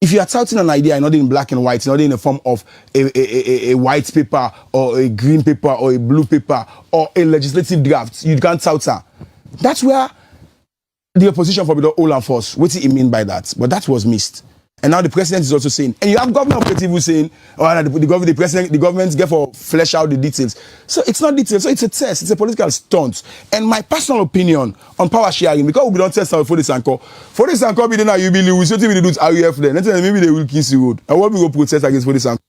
If you are touting an idea and not in black and white, not in the form of a white paper or a green paper or a blue paper or a legislative draft, you can't tout her. That's where the opposition for the all and force. What do you mean by that? But that was missed. And now the president is also saying, and you have government operative who's saying, oh, the government get for flesh out the details. So it's not details, so it's a test, it's a political stunt. And my personal opinion on power sharing, because we don't test out for this anchor be then you believe we certainly do RUF then. Maybe they will kiss you road. And what we go protest against for this anchor?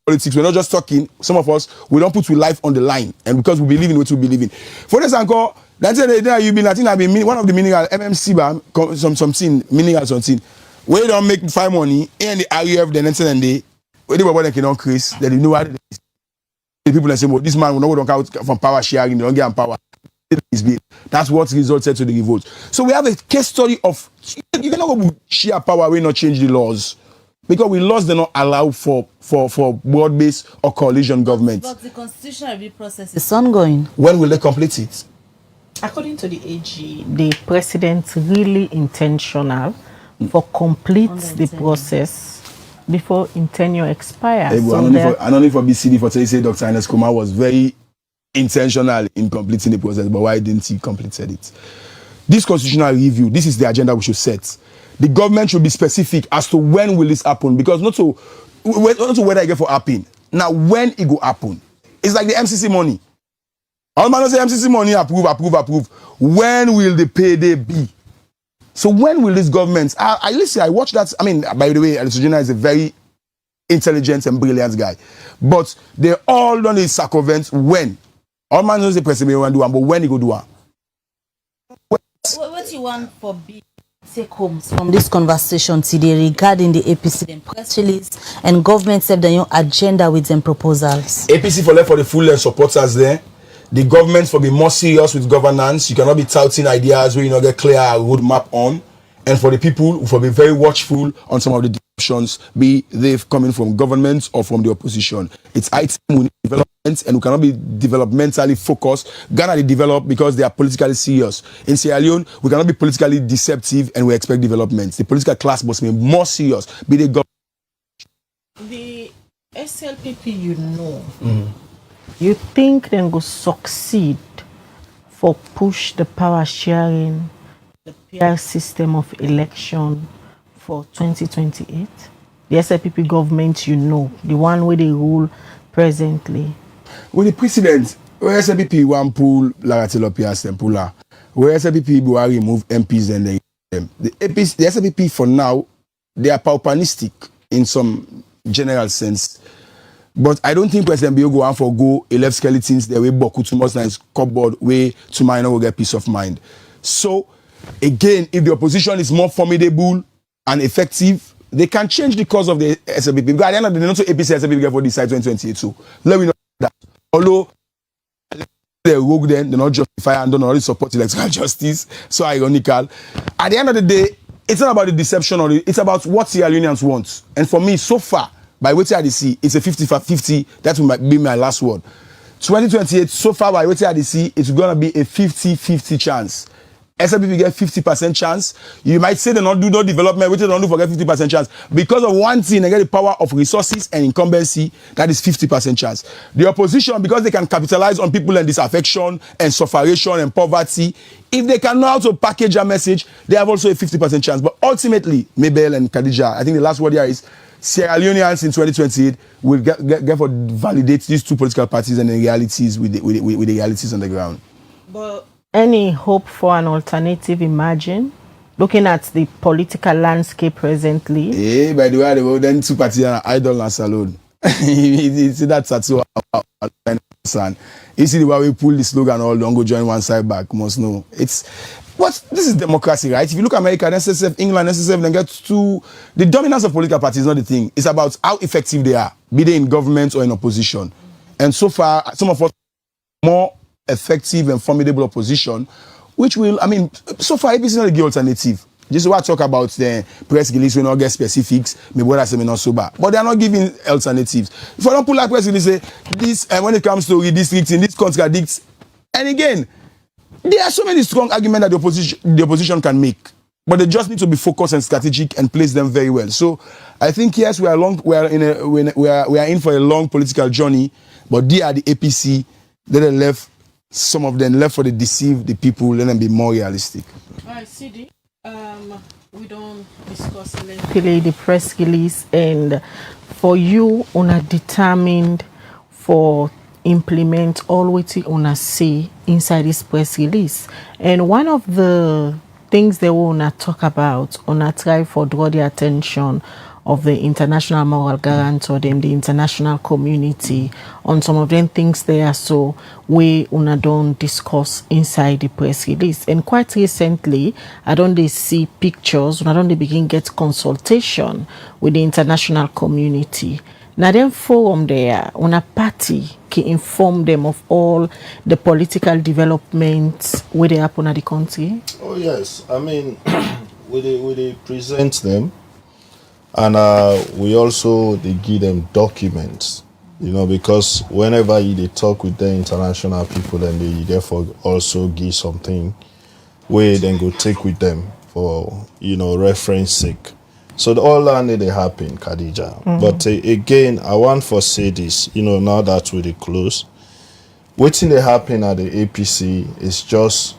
Politics, we're not just talking. Some of us we don't put our life on the line, and because we believe in what we believe in. For this anchor, that's you been I think one of the mineral MMC bar something mineral something. Where they don't make fine money and the RUF the next day, where they were can increase, then you know what the people that say, well, this man will not out from power sharing, they don't get power. That's what resulted to the revolt. So we have a case study of you cannot go share power, we not change the laws. Because we laws do not allow for broad-based or coalition government. But the constitutional review process is ongoing. When will they complete it? According to the AG, the president really intentional for complete the process before in tenure expires. Hey, I don't know for BCD for say Dr. Ines Kumar was very intentional in completing the process, but why didn't he completed it? This constitutional review, this is the agenda we should set. The government should be specific as to when will this happen, because not to whether I get for happen. Now when it go happen. It's like the MCC money. All man say MCC money approve. When will the payday be? So when will this government? I watched that. I mean, by the way, Alisujina is a very intelligent and brilliant guy, but they all done his circumvent when. All man knows the president want do, but when he go do one. what you want for big take homes from this conversation today regarding the APC them press release and government set the new agenda with them proposals? APC for the full supporters there. The government for be more serious with governance. You cannot be touting ideas where you not get clear roadmap on. And for the people for be very watchful on some of the options, be they coming from government or from the opposition. It's item we need development, and we cannot be developmentally focused. Ghana they develop because they are politically serious. In Sierra Leone, we cannot be politically deceptive and we expect development. The political class must be more serious. Be they government. The SLPP, you think they go succeed for push the power sharing, the PR system of election for 2028? The SLPP government, the one where they rule presently. With the precedent, where SLPP one pull Laratelo PR system puller, where SLPP will remove MPs and the SLPP for now, they are pauperistic in some general sense. But I don't think President Bio go on for go he left skeletons the way Boku too much nice cupboard way to mine will get peace of mind. So again, if the opposition is more formidable and effective, they can change the course of the SLPP. Because at the end of the day, not so APC SLPP get for this side 2028 too. Let me know that. Although they rogue then, they not justify and don't already support electoral justice. So ironical. At the end of the day, it's not about the deception or it's about what Sierra Leoneans want. And for me, so far, by what I see, it's a 50-50. That will be my last word. 2028, so far by what I see, it's going to be a 50-50 chance. SLPP get 50% chance. You might say they don't do no development, which they don't do for get 50% chance. Because of one thing, they get the power of resources and incumbency, that is 50% chance. The opposition, because they can capitalize on people and disaffection and sufferation and poverty, if they can know how to package a message, they have also a 50% chance. But ultimately, Mabel and Khadija, I think the last word here is Sierra Leoneans in 2028 will get for validate these two political parties and the realities with the realities on the ground. But any hope for an alternative emerging? Looking at the political landscape presently. Yeah, by the way, the then two parties are idle and salon. You see that tattoo son. You see the way we pull the slogan all don't go join one side back, must know. This is democracy, right? If you look at America, NSSF, England, NSSF, then get to the dominance of political parties is not the thing. It's about how effective they are, be they in government or in opposition. And so far, some of us more effective and formidable opposition, which will, so far APC is not a good alternative. This is what I talk about the press release, we not get specifics, maybe what I say not so bad. But they are not giving alternatives. If I don't pull like press release, say this, when it comes to redistricting, this contradicts. And again, there are so many strong arguments that the opposition can make. But they just need to be focused and strategic and place them very well. So I think yes, we are in for a long political journey, but they are the APC that some of them left for the deceive the people, let them be more realistic. All right, Sidi, we don't discuss the press release, and for you, una determined for implement all what you wanna say inside this press release. And one of the things they wanna talk about, wanna try for draw the attention of the international moral guarantor, the international community, on some of them things there, so we don't discuss inside the press release. And quite recently, I don't see pictures, I don't begin get consultation with the international community. Now then forum there, on a party can inform them of all the political developments where they happen at the country. Oh yes, we present them. And we also they give them documents, because whenever they talk with the international people, then they therefore also give something where then go take with them for reference sake. So all that need to happen, Khadija. But again, I want to say this, now that we close, waiting to happen at the APC is just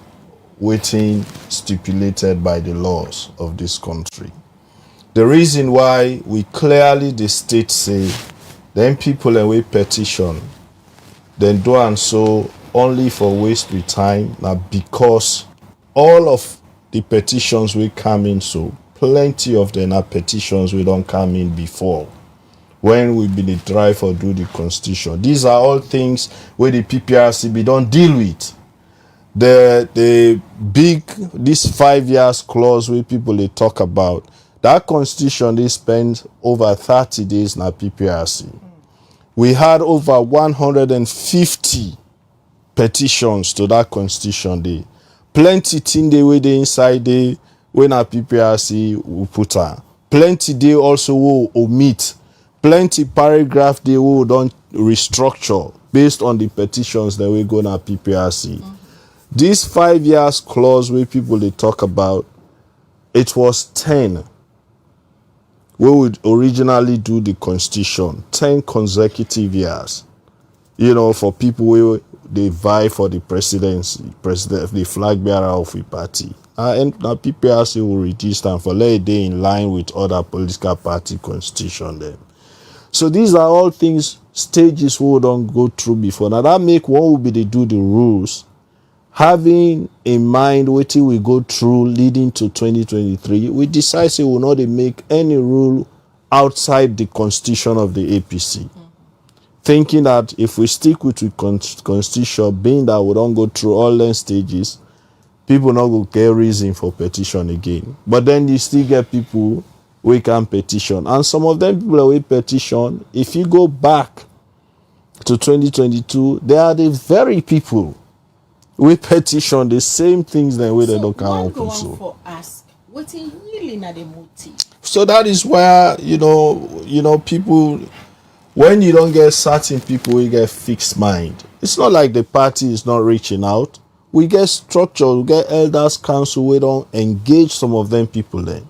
waiting stipulated by the laws of this country. The reason why we clearly the state say then people and we petition, then do and so only for waste with time, now because all of the petitions we come in, so plenty of them are petitions we don't come in before when we been the drive for do the constitution. These are all things where the PPRCB don't deal with. the big, this 5 years clause where people they talk about, that constitution they spent over 30 days na PPRC. We had over 150 petitions to that constitution day. Plenty thing they were inside there when a PPRC will put her. Plenty they also will omit. Plenty paragraph they will don't restructure based on the petitions that we go na PPRC. This 5 years clause where people they talk about, it was 10. We would originally do the constitution 10 consecutive years. You know, for people who they vie for the presidency, the flag bearer of the party. And now PPRC will reduce them for let day in line with other political party constitution then. So these are all things, stages we don't go through before. Now that make what will be they do the rules, having in mind what we go through leading to 2023, we decide we will not make any rule outside the constitution of the APC. Thinking that if we stick with the constitution, being that we don't go through all the stages, people not go get reason for petition again. But then you still get people who can petition. And some of them people who petition, if you go back to 2022, they are the very people we petition the same things that we don't count also. For ask, what is really not the motive? So that is where you know people, when you don't get certain people, you get fixed mind. It's not like the party is not reaching out. We get structure, we get elders council, we don't engage some of them people then.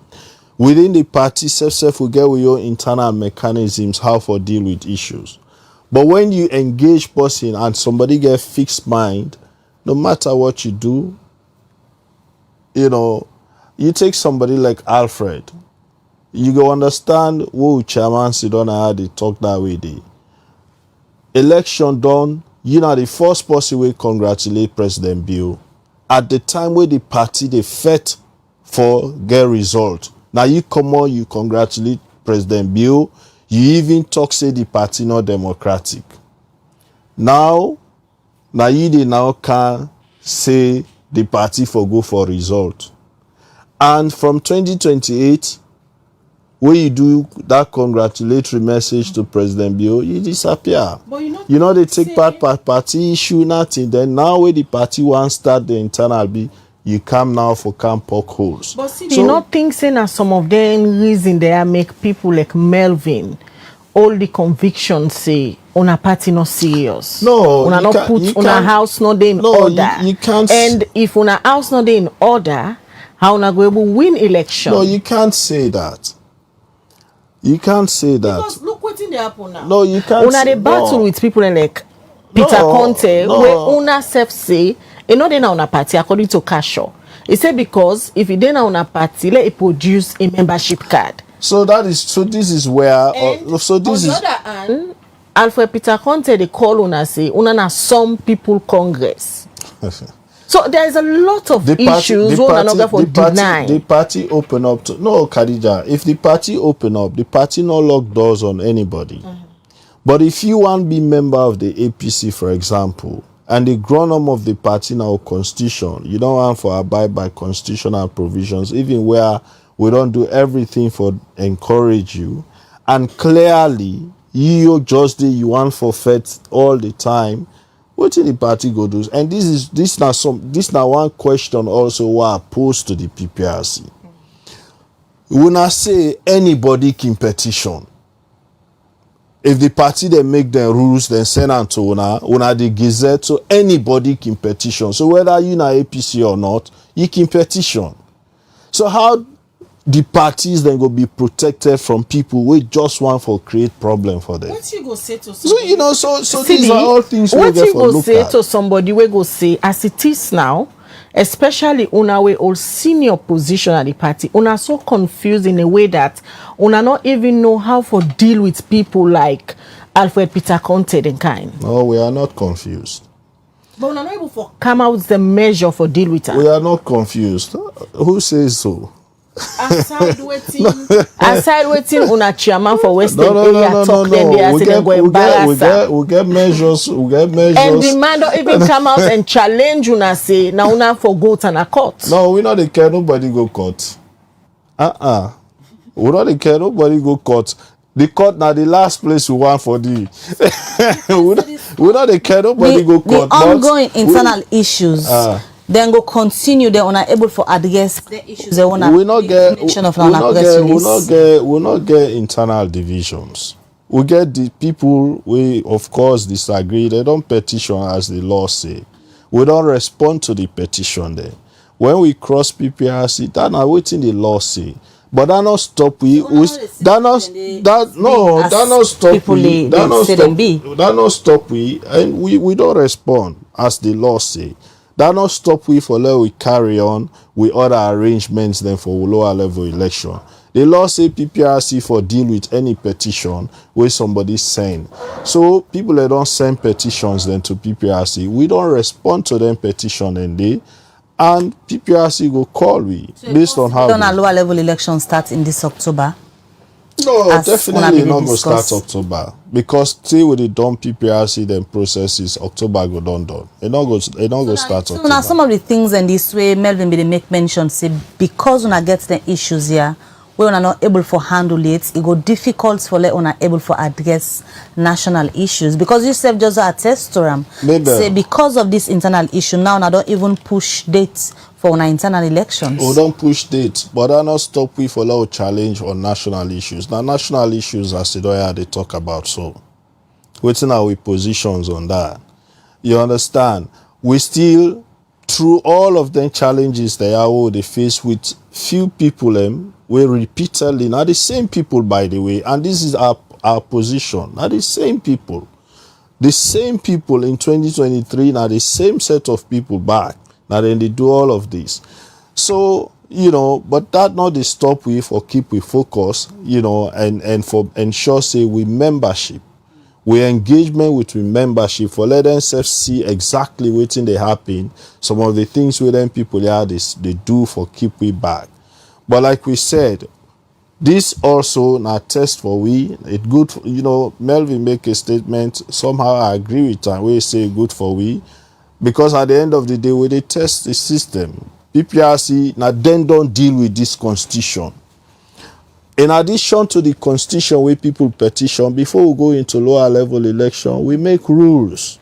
Within the party, self we get with your internal mechanisms how for deal with issues. But when you engage person and somebody get fixed mind, no matter what you do, you know, you take somebody like Alfred, you go understand who chairman sit down and how they talk that way. They election done, you know the first person we congratulate President Bill at the time where the party they fought for get result. Now you come on, you congratulate President Bill, you even talk say the party not democratic. Now you they now can say the party for go for result. And from 2028, when you do that congratulatory message to President Bill, you disappear. But you know they take part party issue, nothing. Then now when the party wants start the internal be, you come now for camp poke holes. But see, so, you not think saying that some of them reason they make people like Melvin, all the convictions say on a party not serious. No, on a not put on a house not in order. You can't. And if on a house not in order, how na go able win election? No, you can't say that. You can't say that. Because look what's in the happen now. No, you can't. Una the battle with people like Peter Conte, where una self say, you know they na una party according to Cashaw. He said because if you dey na una party, let it produce a membership card. So that is so. This is where. So this is. On the other hand, Alfred Peter Conte they call una say una na some people Congress. So there is a lot of issues the party open up to no Khadija. If the party open up, the party no lock doors on anybody. But if you want to be member of the APC, for example, and the grown-up of the party now constitution, you don't want to abide by constitutional provisions, even where we don't do everything for encourage you, and clearly you just you want forfeit all the time. What did the party go do? And this now one question also was posed to the PPRC. We not say anybody can petition. If the party they make the rules, then send them to una the gazette, so anybody can petition. So whether you na APC or not, you can petition. So how the parties then go be protected from people who just want for create problem for them? What you go say to somebody? So you know, so these are all things we get for look at. What you go say to somebody we go say as it is now, especially una we all senior position at the party, una so confused in a way that una not even know how to deal with people like Alfred Peter Conte and kind. No, we are not confused. But una not able to come out the measure for deal with her. We are not confused. Who says so? Aside waiting una chairman for Western area talk, then they are saying go embarrass. We get measures. And the man don't even come out and challenge una say now una for go to a court. No, we not the care nobody go court. We not the care nobody go court. The court now the last place we want for the we not the care nobody go court. The ongoing internal issues then go continue. They are unable for address the issues. They want we not get internal divisions. We get the people we of course disagree. They don't petition as the law say. We don't respond to the petition then. When we cross PPRC, that not waiting the law say. But that not stop that not stop we and we don't respond as the law say. That not stop we for let we carry on with other arrangements then for lower level election. The law say PPRC for deal with any petition where somebody send. So people that don't send petitions then to PPRC, we don't respond to them petition and PPRC go call we based on how. Don't a lower level election start in this October? No, definitely not go start October because till with the done PPRC then processes October go done. It don't go start October. Now some of the things in this way Melvin be make mention say because when I get the issues here we are not able to handle it go difficult for let una able to address national issues because you said just a test to them. Say because of this internal issue now I don't even push dates for our internal elections. We don't push dates, but that not stop we for a challenge on national issues. Now national issues as they talk about so waiting our positions on that. You understand? We still through all of them challenges they face with few people we repeatedly now the same people by the way, and this is our position. Now the same people in 2023 now the same set of people back. Now then they do all of this. So, but that not the stop we for keep we focus, and for ensure say we membership. We engagement with membership for let them see exactly what they happen. Some of the things with them people they do for keep we back. But like we said, this also na test for we. It good, Melvin make a statement. Somehow I agree with him. We say good for we. Because at the end of the day, when they test the system, PPRC now then don't deal with this constitution. In addition to the constitution where people petition, before we go into lower level election, we make rules.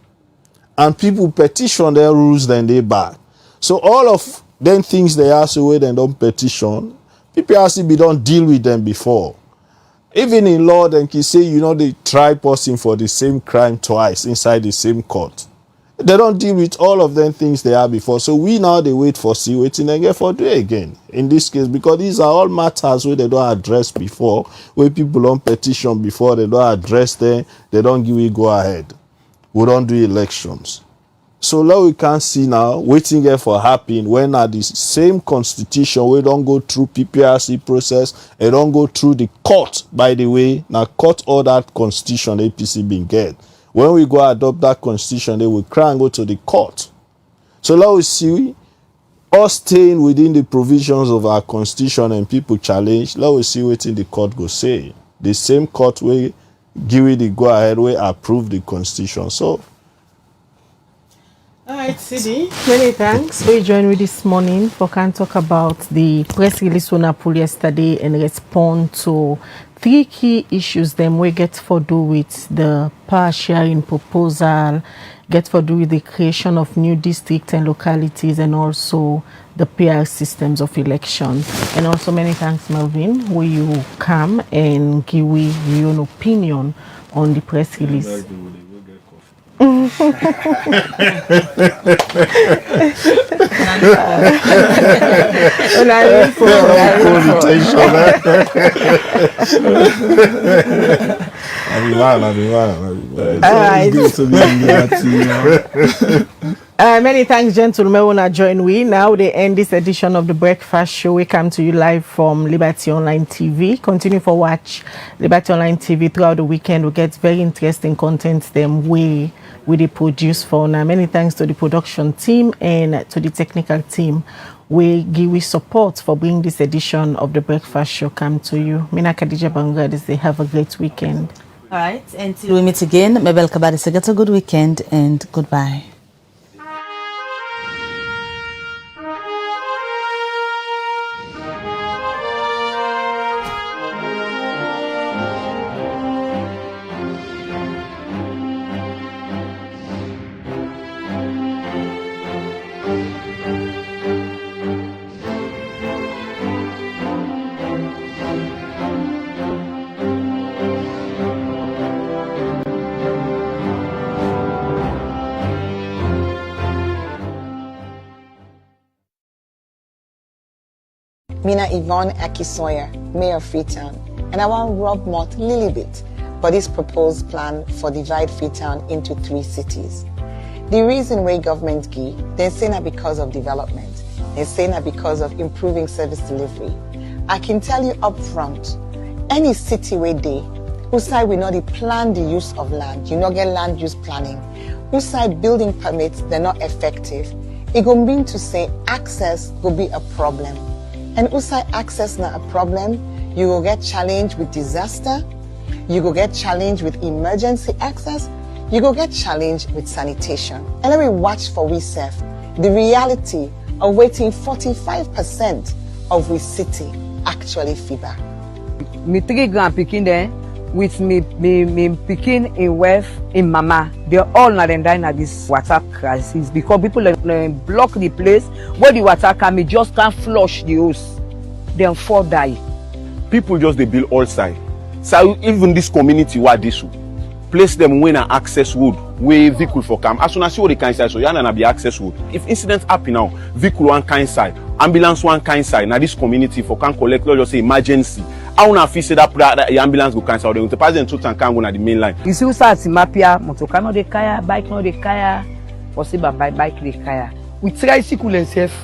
And people petition their rules, then they back. So all of them things they ask away, then don't petition, PPRC be don't deal with them before. Even in law, then can say, they try person for the same crime twice inside the same court. They don't deal with all of them things they have before. So we now they wait for see waiting and get for do again. In this case, because these are all matters where they don't address before, where people don't petition before, they don't address them, they don't give it go ahead. We don't do elections. So now we can see now waiting here for happen when at the same constitution we don't go through PPRC process, they don't go through the court, by the way, now court all that constitution APC been get. When we go adopt that constitution, they will cry and go to the court. So now we see us staying within the provisions of our constitution and people challenge. Now we see what the court go say. The same court will give it the go ahead, will approve the constitution. So, all right, Sidi, many thanks for joining me this morning for can talk about the press release on Apple yesterday and respond to 3 key issues them we get for do with the power sharing proposal, get for do with the creation of new districts and localities, and also the PR systems of election. And also many thanks, Melvin, where you come and give me your opinion on the press release. Many thanks, gentlemen, when I join we. Now they end this edition of the Breakfast Show. We come to you live from Liberty Online TV. Continue for watch Liberty Online TV throughout the weekend. We get very interesting content them we produce for now. Many thanks to the production team and to the technical team we give support for bringing this edition of the Breakfast Show come to you. Mina Khadija Bangadi say have a great weekend. All right, until we meet again, Mabel Kabadi say get a good weekend and goodbye. Mina Yvonne Akisoya, Mayor of Freetown, and I want Rob Mott Lilibit for this proposed plan for divide Freetown into 3 cities. The reason why government give, they're saying that because of development, they're saying that because of improving service delivery. I can tell you up front, any city where they, who side we not plan the use of land, you not get land use planning, who side building permits, they're not effective, it go mean to say access will be a problem. And outside access not a problem, you will get challenged with disaster, you will get challenged with emergency access, you will get challenged with sanitation. And let me watch for we self the reality of waiting 45% of we city actually fever. Me 3 grand picking there with me picking in wealth in mama. They're all not dying at this water crisis because people block the place where the water can be just can't flush the hose. Then 4 die. People just they build all side. So even this community what this place them when an access wood where vehicle for come. As soon as you the kind side, so you not be access wood. If incidents happen now, vehicle one kind side, ambulance one kind side. Now this community for can collect, let's just say emergency. I wanna feel say that the ambulance go cancel. They will pass them to and can go na the main line. You see, start Mapia, motocar no de kaya, bike no de kaya, possible by bike de kaya. We try to cool and safe.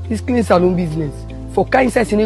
This clean salon business for kind size in